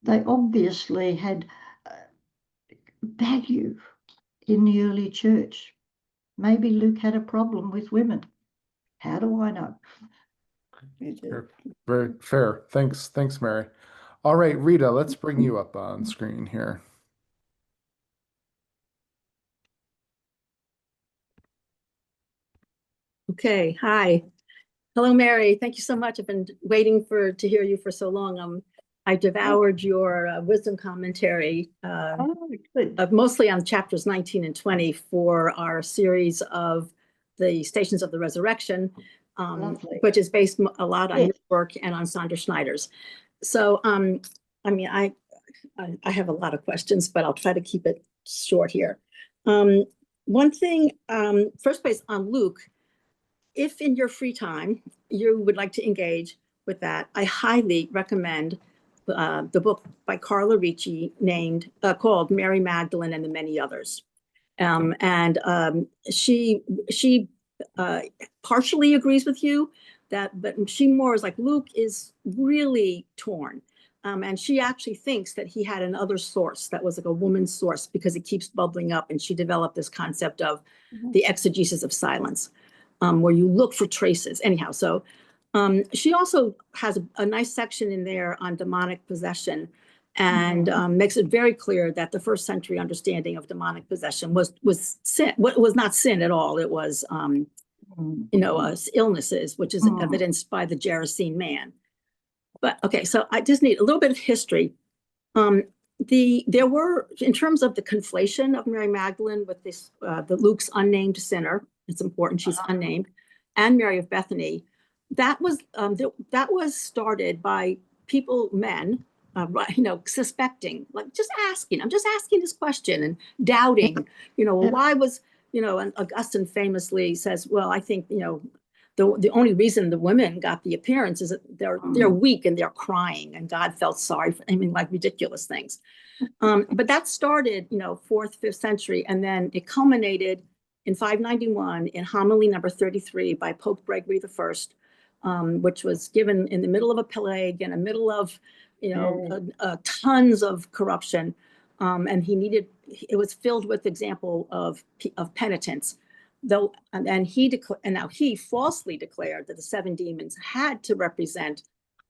they obviously had value in the early church. Maybe Luke had a problem with women. How do I know? Very fair. Thanks, Mary. All right, Rita, let's bring you up on screen here. Okay, hi. Hello, Mary. Thank you so much. I've been waiting to hear you for so long. I devoured your wisdom commentary, mostly on chapters 19 and 20 for our series of the Stations of the Resurrection, which is based a lot on your work and on Sandra Schneider's. So, I mean, I have a lot of questions, but I'll try to keep it short here. One thing, first place on Luke, if in your free time you would like to engage with that, I highly recommend the book by Carla Ricci called Mary Magdalene and the Many Others. She partially agrees with you but she more is like, Luke is really torn. And she actually thinks that he had another source that was like a woman's source because it keeps bubbling up. And she developed this concept of the exegesis of silence, where you look for traces. Anyhow, so she also has a nice section in there on demonic possession and makes it very clear that the first century understanding of demonic possession was sin. Was not sin at all. It was, illnesses, which is evidenced by the Gerasene man. But okay, so I just need a little bit of history. There were, in terms of the conflation of Mary Magdalene with this, the Luke's unnamed sinner, it's important she's unnamed, and Mary of Bethany, that was started by men, suspecting, like just asking. I'm just asking this question and doubting. Why was and Augustine famously says, well, I think the only reason the women got the appearance is that they're weak and they're crying, and God felt sorry for them, like ridiculous things. But that started, 4th, 5th century, and then it culminated in 591 in homily number 33 by Pope Gregory I, which was given in the middle of a plague, in the middle of, tons of corruption, and it was filled with example of penitence. Though, and now he falsely declared that the 7 demons had to represent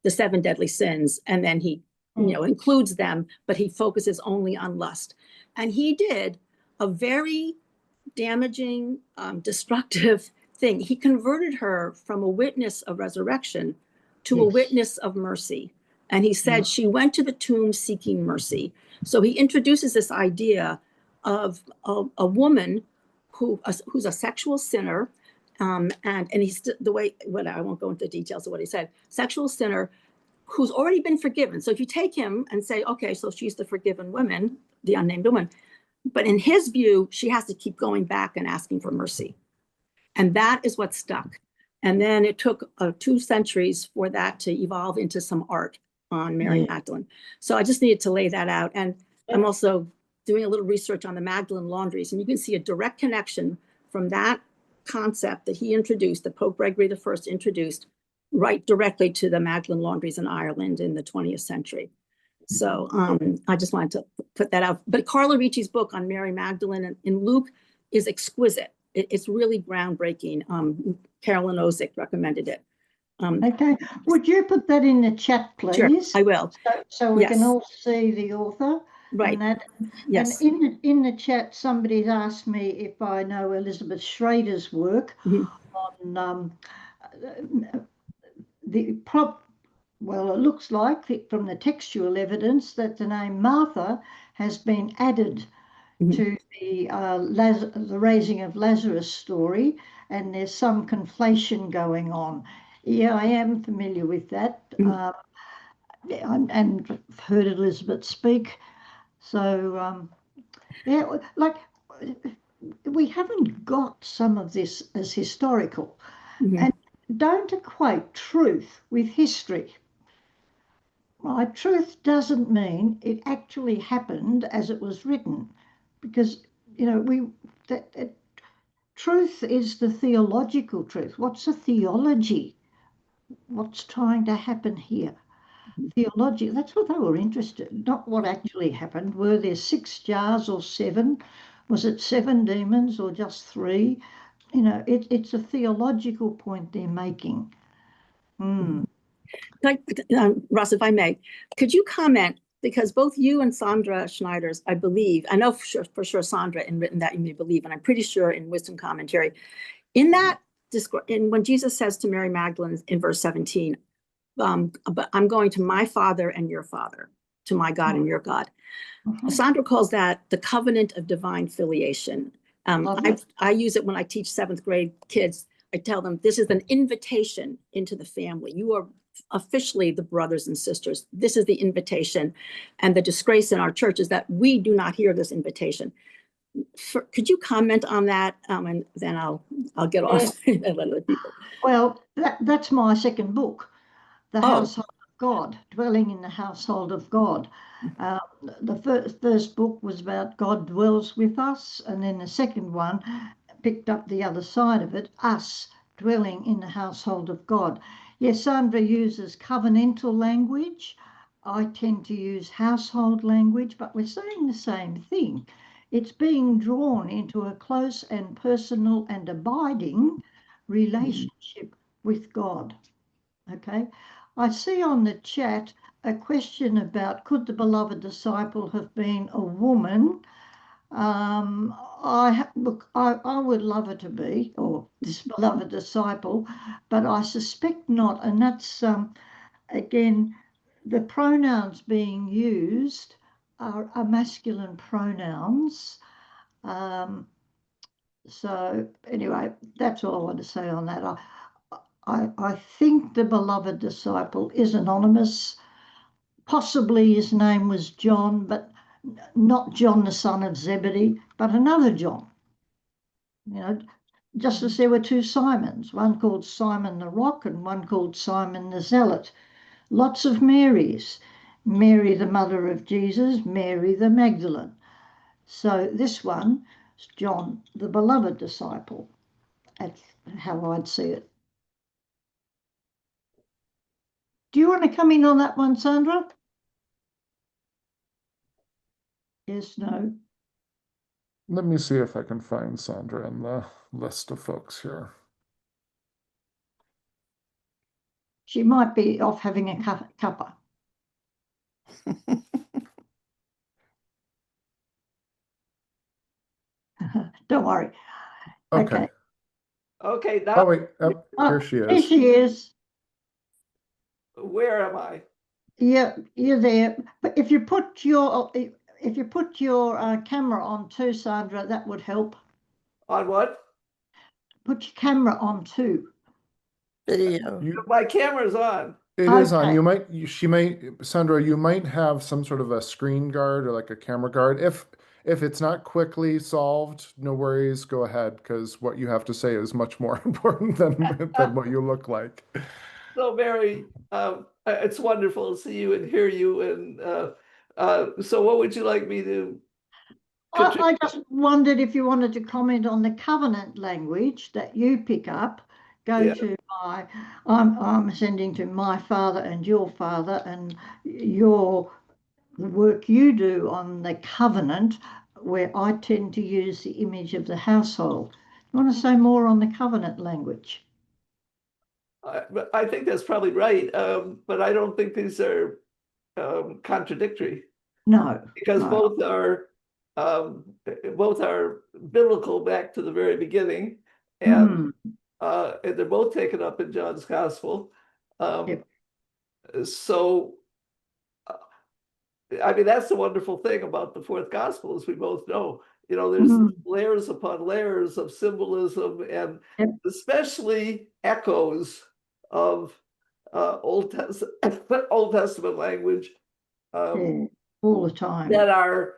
the 7 deadly sins, and then he, includes them, but he focuses only on lust. And he did a very damaging, destructive thing. He converted her from a witness of resurrection to a witness of mercy. And he said she went to the tomb seeking mercy. So he introduces this idea of a woman who's a sexual sinner, And he's the way, what I won't go into details of what he said, sexual sinner who's already been forgiven. So if you take him and say, okay, so she's the forgiven woman, the unnamed woman, but in his view, she has to keep going back and asking for mercy. And that is what stuck. And then it took 2 centuries for that to evolve into some art on Mary Magdalene. So I just needed to lay that out. And I'm also doing a little research on the Magdalene laundries, and you can see a direct connection from that concept that he introduced, that Pope Gregory I introduced, right directly to the Magdalene laundries in Ireland in the 20th century. So I just wanted to put that out. But Carla Ricci's book on Mary Magdalene in Luke is exquisite. It's really groundbreaking. Carolyn Ozick recommended it. Okay, would you put that in the chat, please? Sure, I will. So we can all see the author. Right. And that. Yes. And in the chat, somebody's asked me if I know Elizabeth Schrader's work on well, it looks like from the textual evidence that the name Martha has been added to the raising of Lazarus story, and there's some conflation going on. Yeah, I am familiar with that, and heard Elizabeth speak. So, yeah, like we haven't got some of this as historical, and don't equate truth with history. Right? Truth doesn't mean it actually happened as it was written, because truth is the theological truth. What's the theology? What's trying to happen here? Theology, that's what they were interested in, not what actually happened. Were there 6 jars or 7? Was it 7 demons or just 3? It's a theological point they're making. Ross, if I may, could you comment, because both you and Sandra Schneider's, I believe, I know for sure Sandra in Written That You May Believe, and I'm pretty sure in Wisdom Commentary, in that discourse, when Jesus says to Mary Magdalene in verse 17, but I'm going to my Father and your Father, to my God and your God. Sandra calls that the covenant of divine filiation. I use it when I teach 7th grade kids. I tell them this is an invitation into the family. You are officially the brothers and sisters. This is the invitation. And the disgrace in our church is that we do not hear this invitation. Could you comment on that? And then I'll get off and let other people. Well, that's my second book, The Household of God, Dwelling in the Household of God. The first book was about God dwells with us, and then the second one picked up the other side of it, us dwelling in the household of God. Yes, Sandra uses covenantal language. I tend to use household language, but we're saying the same thing. It's being drawn into a close and personal and abiding relationship with God. Okay. I see on the chat a question about, could the beloved disciple have been a woman? I would love her to be, or this beloved disciple, but I suspect not. And that's, again, the pronouns being used are masculine pronouns. So anyway, that's all I want to say on that. I think the beloved disciple is anonymous. Possibly his name was John, but not John the son of Zebedee, but another John. Just as there were 2 Simons, one called Simon the Rock and one called Simon the Zealot. Lots of Marys. Mary, the mother of Jesus, Mary the Magdalene. So this one is John, the beloved disciple. That's how I'd see it. Do you want to come in on that one, Sandra? Yes, no. Let me see if I can find Sandra in the list of folks here. She might be off having a cuppa. Don't worry. Okay. Okay, Oh, now wait. Oh, here she Here is. she is. where am I? Yeah, you're there. But if you put your camera on too, Sandra, that would help. On what? put your camera on too. Video. My camera's on. It is on. Okay. She might, Sandra, you might have some sort of a screen guard or like a camera guard. If it's not quickly solved, no worries, go ahead, because what you have to say is much more important than what you look like. So Mary, it's wonderful to see you and hear you. And so what would you like me to contribute? I just wondered if you wanted to comment on the covenant language that you pick up. Go Yeah. to I'm sending to my father and your father, and the work you do on the covenant, where I tend to use the image of the household. You want to say more on the covenant language? I think that's probably right, but I don't think these are contradictory, No, because no. both are biblical back to the very beginning, and they're both taken up in John's Gospel. Yep. So, I mean, that's the wonderful thing about the fourth Gospel, as we both know. You know, there's layers upon layers of symbolism, and Yep. especially echoes of Old Testament language Yeah, all the time. that are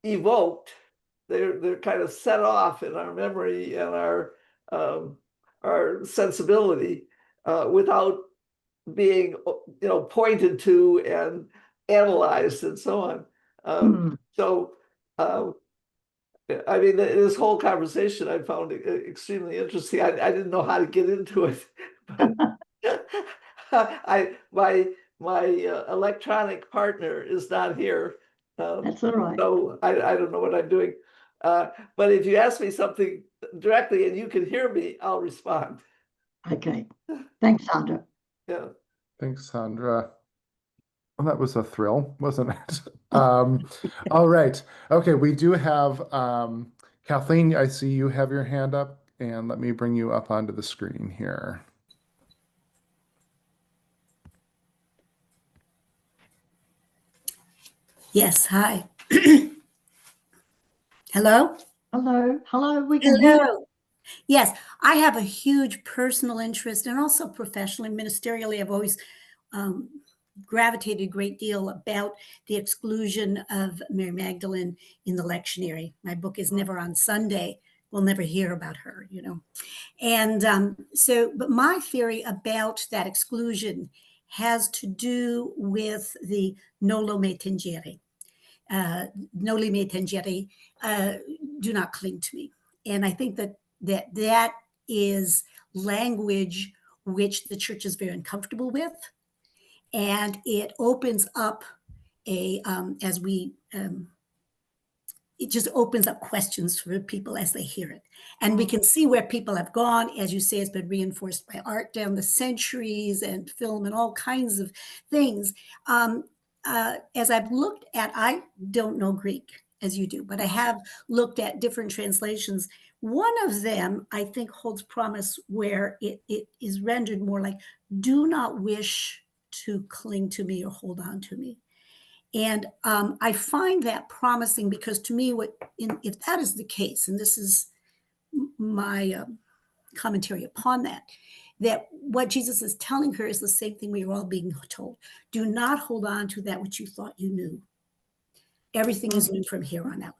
evoked. They're kind of set off in our memory and our sensibility without being, you know, pointed to and analyzed and so on. So I mean, this whole conversation I found extremely interesting. I didn't know how to get into it, but my electronic partner is not here. That's all right. So I don't know what I'm doing. But if you ask me something directly and you can hear me, I'll respond. Okay. Thanks, Sandra. Yeah. Thanks, Sandra. Well, that was a thrill, wasn't it? All right. Okay, we do have Kathleen, I see you have your hand up, and let me bring you up onto the screen here. Yes, hi. Hello? Hello, we can hear you. Hello. Yes, I have a huge personal interest and also professionally, ministerially, I've always gravitated a great deal about the exclusion of Mary Magdalene in the lectionary. My book is Never on Sunday. We'll never hear about her, you know. And but my theory about that exclusion has to do with the nolo me tangere. Noli me tangere, do not cling to me. And I think that is language which the church is very uncomfortable with. And it opens up it just opens up questions for people as they hear it. And we can see where people have gone. As you say, it's been reinforced by art down the centuries and film and all kinds of things. As I've looked at, I don't know Greek as you do, but I have looked at different translations. One of them, I think, holds promise where it is rendered more like, do not wish to cling to me or hold on to me. And I find that promising because to me, if that is the case, and this is my commentary upon that what Jesus is telling her is the same thing we are all being told. Do not hold on to that which you thought you knew. Everything is new from here on out.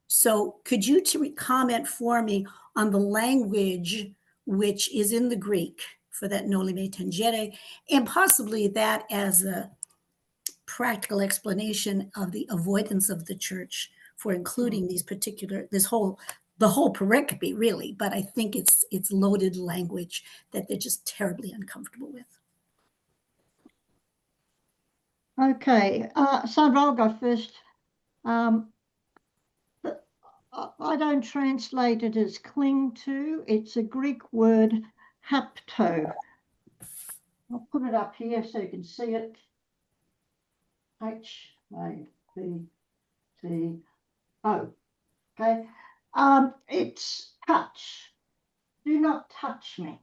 So could you comment for me on the language which is in the Greek for that noli me tangere, and possibly that as a practical explanation of the avoidance of the church for including these the whole pericope, really, but I think it's loaded language that they're just terribly uncomfortable with. Okay, Sandra, I'll go first. I don't translate it as cling to. It's a Greek word, hapto. I'll put it up here so you can see it. H-A-P-T-O. Okay. It's touch. Do not touch me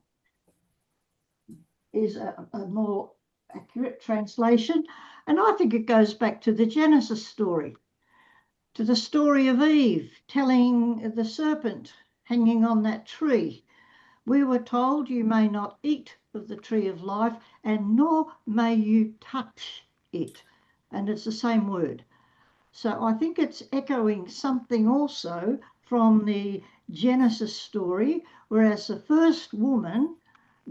is a more accurate translation. And I think it goes back to the Genesis story, to the story of Eve telling the serpent, hanging on that tree. We were told you may not eat of the tree of life, and nor may you touch it. And it's the same word. So I think it's echoing something also from the Genesis story, whereas the first woman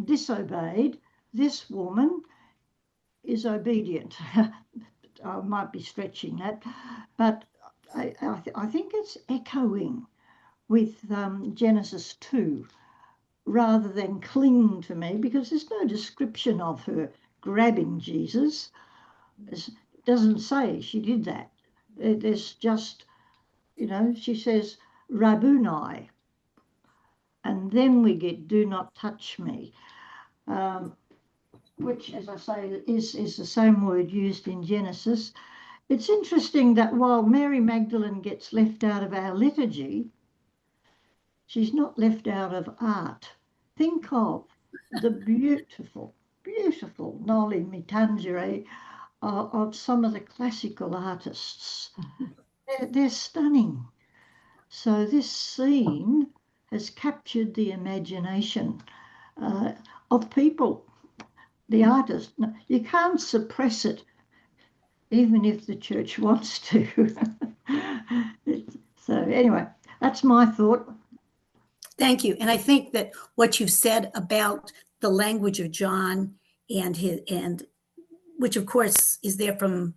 disobeyed, this woman is obedient. I might be stretching that, but I think it's echoing with Genesis 2 rather than cling to me, because there's no description of her grabbing Jesus. It doesn't say she did that. There's just, she says, Rabboni, and then we get do not touch me, which, as I say, is the same word used in Genesis. It's interesting that while Mary Magdalene gets left out of our liturgy, she's not left out of art. Think of the beautiful, beautiful Noli Me Tangere of some of the classical artists. They're stunning. So this scene has captured the imagination of people, the artist. You can't suppress it, even if the church wants to. So anyway, that's my thought. Thank you. And I think that what you've said about the language of John and which of course is there from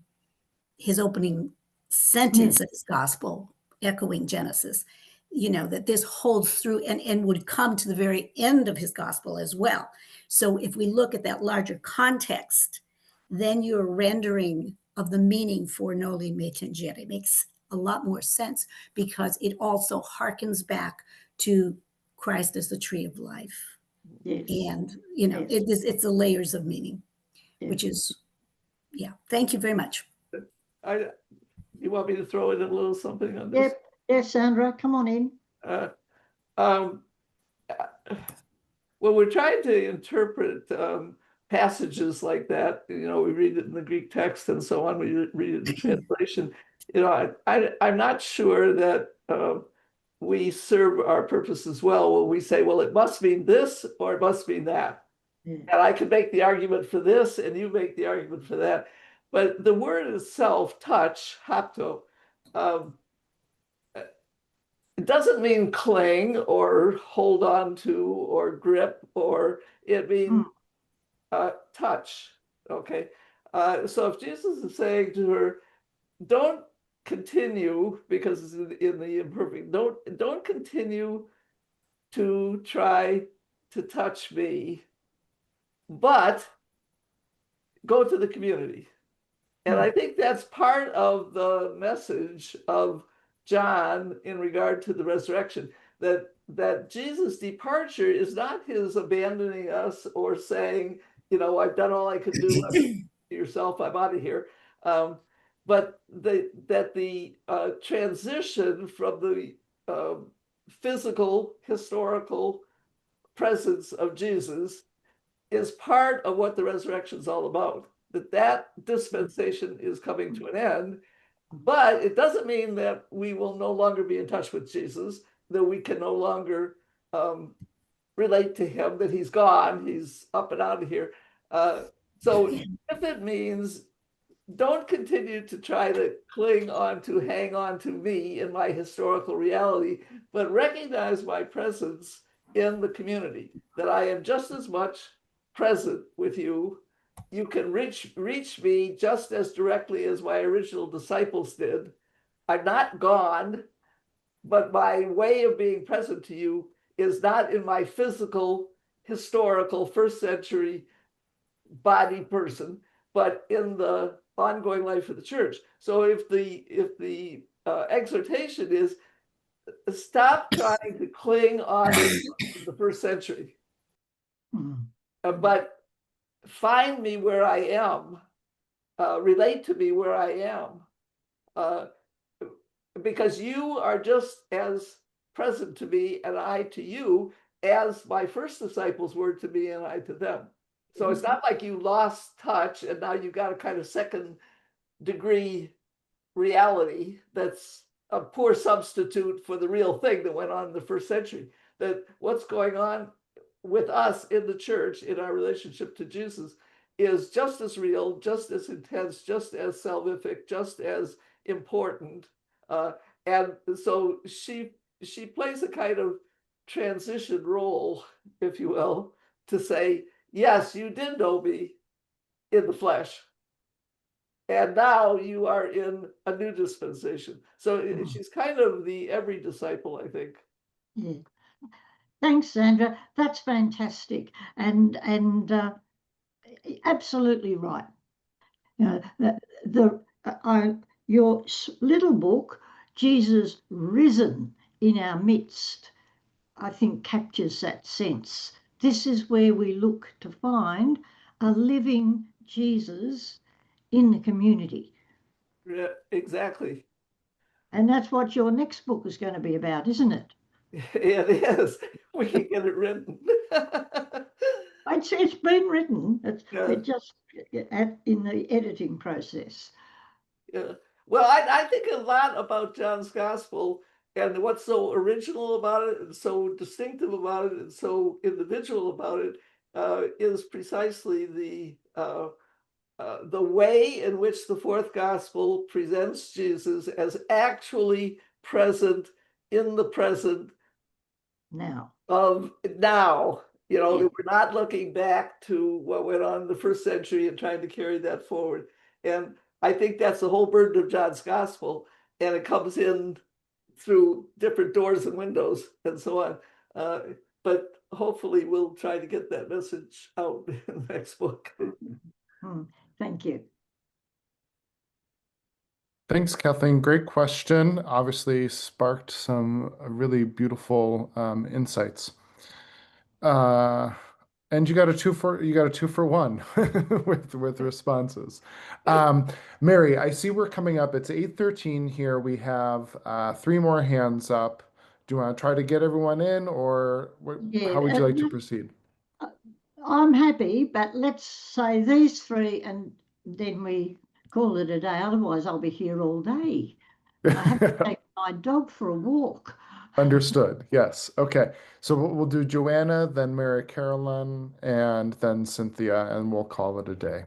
his opening sentence of his gospel, echoing Genesis, that this holds through and would come to the very end of his gospel as well. So if we look at that larger context, then your rendering of the meaning for Noli Me Tangere makes a lot more sense, because it also harkens back to Christ as the tree of life. Yes. And, it's the layers of meaning, which is, thank you very much. You want me to throw in a little something on this? Yep. Yes, Sandra, come on in. When we're trying to interpret passages like that, we read it in the Greek text and so on, we read it in translation, I'm not sure that we serve our purposes well when we say, well, it must mean this or it must mean that. And I can make the argument for this and you make the argument for that. But the word itself, touch, hapto, it doesn't mean cling or hold on to or grip, or it means touch. Okay. So if Jesus is saying to her, don't continue, because it's in the imperfect, don't continue to try to touch me, but go to the community. And I think that's part of the message of John in regard to the resurrection, that Jesus' departure is not his abandoning us or saying, I've done all I could do, yourself, I'm out of here. But that the transition from the physical, historical presence of Jesus is part of what the resurrection is all about. That dispensation is coming to an end, but it doesn't mean that we will no longer be in touch with Jesus, that we can no longer relate to him, that he's gone, he's up and out of here. So if it means don't continue to try to hang on to me in my historical reality, but recognize my presence in the community, that I am just as much present with you. You can reach me just as directly as my original disciples did. I'm not gone, but my way of being present to you is not in my physical, historical, first century body person, but in the ongoing life of the church. So if the exhortation is stop trying to cling on to the first century, but find me where I am, relate to me where I am, because you are just as present to me and I to you as my first disciples were to me and I to them. So it's not like you lost touch and now you've got a kind of second degree reality that's a poor substitute for the real thing that went on in the first century. That what's going on with us in the church, in our relationship to Jesus, is just as real, just as intense, just as salvific, just as important. And so she plays a kind of transition role, if you will, to say, yes, you did know me in the flesh, and now you are in a new dispensation. So she's kind of the every disciple, I think. Yeah. Thanks, Sandra. That's fantastic, and absolutely right. Your little book, Jesus Risen in Our Midst, I think captures that sense. This is where we look to find a living Jesus in the community. Yeah, exactly. And that's what your next book is going to be about, isn't it? It is. We can get it written. It's been written. Yeah. It just in the editing process. Yeah. Well, I think a lot about John's Gospel, and what's so original about it and so distinctive about it and so individual about it is precisely the way in which the fourth gospel presents Jesus as actually present in the present Now. of now. You know, Yeah. that we're not looking back to what went on in the first century and trying to carry that forward. And I think that's the whole burden of John's gospel. And it comes in through different doors and windows and so on. But hopefully we'll try to get that message out in the next book. Thank you. Thanks, Kathleen. Great question. Obviously sparked some really beautiful insights. And you got a two for one with responses. Mary, I see we're coming up. It's 8:13 here. We have 3 more hands up. Do you want to try to get everyone in, or how would you like to proceed? I'm happy, but let's say these 3 and then we call it a day. Otherwise, I'll be here all day. I have to take my dog for a walk. Understood. Yes. Okay. So we'll do Joanna, then Mary Carolyn, and then Cynthia, and we'll call it a day.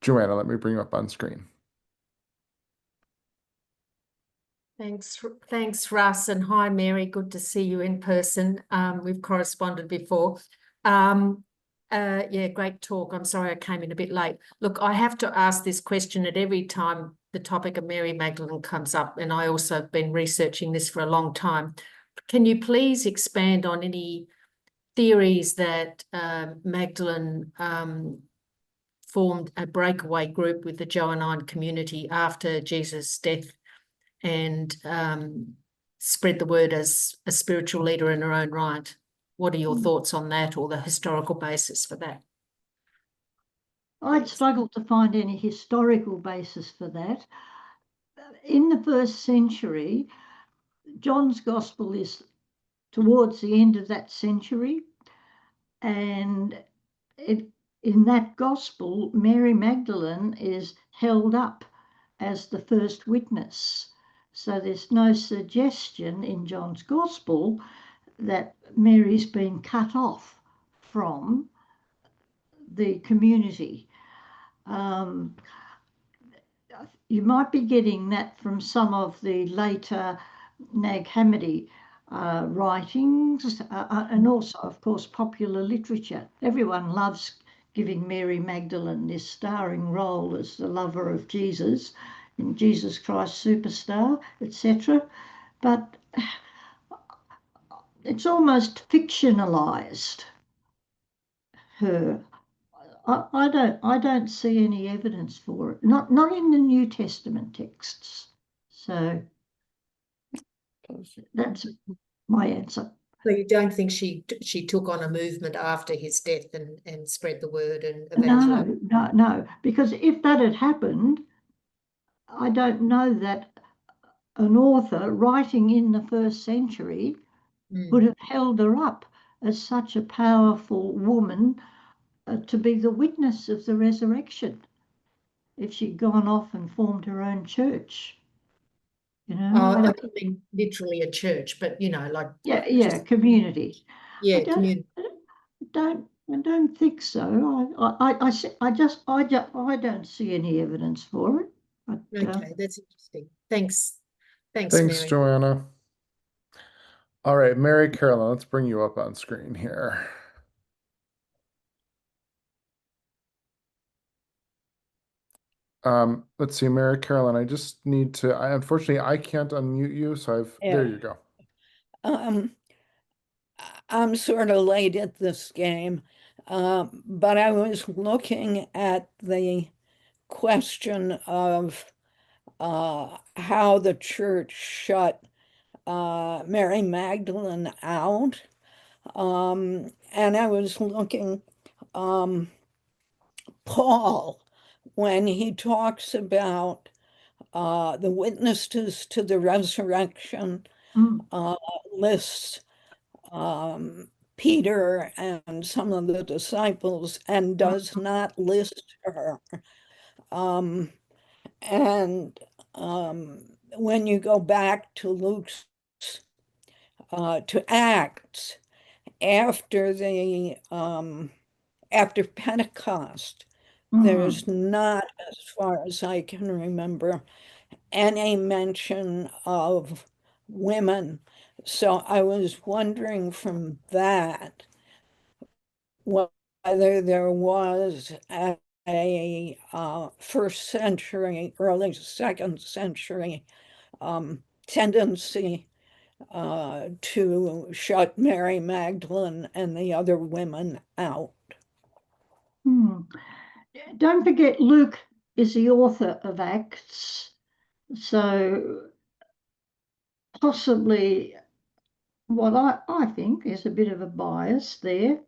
Joanna, let me bring you up on screen. Thanks, Russ, and hi, Mary. Good to see you in person. We've corresponded before. Yeah, great talk. I'm sorry I came in a bit late. Look, I have to ask this question at every time the topic of Mary Magdalene comes up, and I also have been researching this for a long time. Can you please expand on any theories that Magdalene formed a breakaway group with the Johannine community after Jesus' death and spread the word as a spiritual leader in her own right? What are your thoughts on that, or the historical basis for that? I'd struggled to find any historical basis for that. In the first century, John's Gospel is towards the end of that century, and in that Gospel, Mary Magdalene is held up as the first witness. So there's no suggestion in John's Gospel that Mary's been cut off from the community. You might be getting that from some of the later Nag Hammadi writings and also, of course, popular literature. Everyone loves giving Mary Magdalene this starring role as the lover of Jesus in Jesus Christ Superstar, etc. But it's almost fictionalized her. I don't see any evidence for it. Not in the New Testament texts. So that's my answer. So you don't think she took on a movement after his death and spread the word and evangelize? No, because if that had happened, I don't know that an author writing in the first century would have held her up as such a powerful woman to be the witness of the resurrection if she'd gone off and formed her own church. You know, I don't mean literally a church, but like yeah, community. yeah, I community. I don't think so. I don't see any evidence for it. But, Okay, that's interesting. Thanks, Thanks, Mary. Joanna. All right, Mary Carolyn, let's bring you up on screen here. Let's see, Mary Carolyn, I just need to, unfortunately, I can't unmute you, so there you go. I'm sort of late at this game, but I was looking at the question of how the church shut Mary Magdalene out. And I was looking, Paul, when he talks about the witnesses to the resurrection, lists Peter and some of the disciples and does not list her. When you go back to Luke's to Acts after after Pentecost, there's not, as far as I can remember, any mention of women. So I was wondering from that whether there was a first century, early second century tendency to shut Mary Magdalene and the other women out. Don't forget, Luke is the author of Acts, so possibly what I think is a bit of a bias there.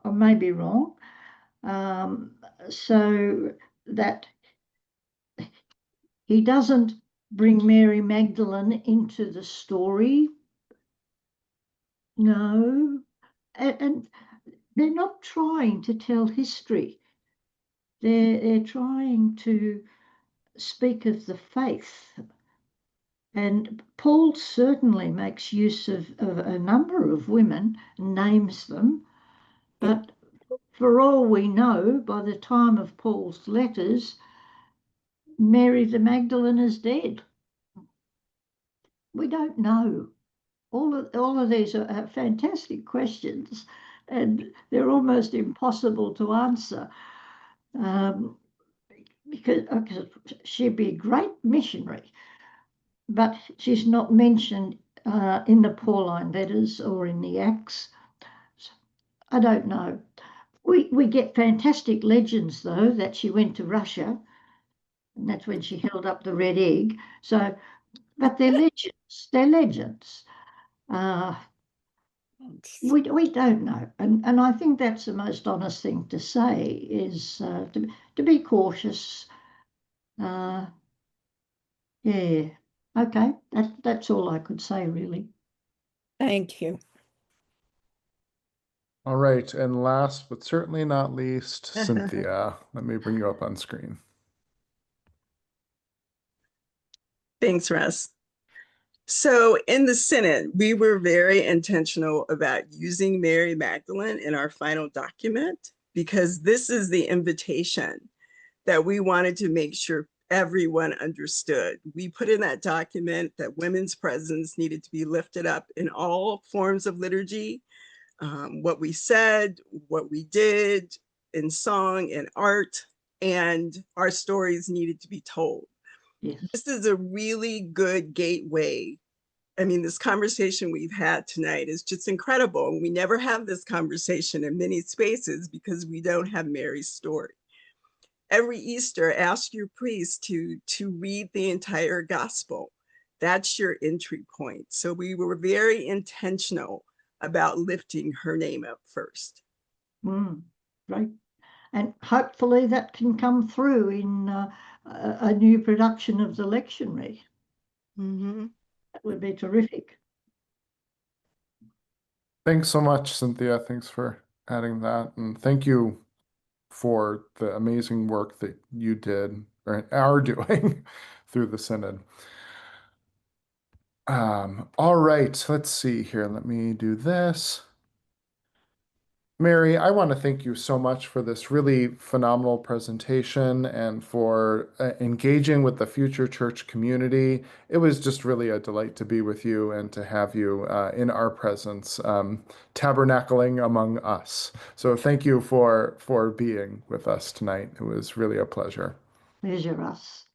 I may be wrong. So that he doesn't bring Mary Magdalene into the story. No. And they're not trying to tell history. They're trying to speak of the faith. And Paul certainly makes use of a number of women, names them, but for all we know, by the time of Paul's letters, Mary the Magdalene is dead. We don't know. All of these are fantastic questions, and they're almost impossible to answer. Because she'd be a great missionary, but she's not mentioned in the Pauline letters or in the Acts. I don't know. We get fantastic legends, though, that she went to Russia, and that's when she held up the red egg. So, but they're legends. They're legends. We don't know, and I think that's the most honest thing to say is to be cautious. Yeah. Okay. That's all I could say, really. Thank you. All right, and last but certainly not least, Cynthia. Let me bring you up on screen. Thanks, Russ. So in the Synod, we were very intentional about using Mary Magdalene in our final document because this is the invitation that we wanted to make sure everyone understood. We put in that document that women's presence needed to be lifted up in all forms of liturgy, what we said, what we did in song and art, and our stories needed to be told. Yes. This is a really good gateway. I mean, this conversation we've had tonight is just incredible. And we never have this conversation in many spaces because we don't have Mary's story. Every Easter, ask your priest to read the entire gospel. That's your entry point. So we were very intentional about lifting her name up first. Right. And hopefully that can come through in a new production of the lectionary. That would be terrific. Thanks so much, Cynthia. Thanks for adding that. And thank you for the amazing work that you did or are doing through the Synod. All right, let's see here. Let me do this. Mary, I want to thank you so much for this really phenomenal presentation and for engaging with the Future Church community. It was just really a delight to be with you and to have you in our presence, tabernacling among us. So thank you for being with us tonight. It was really a pleasure. Pleasure, Russ.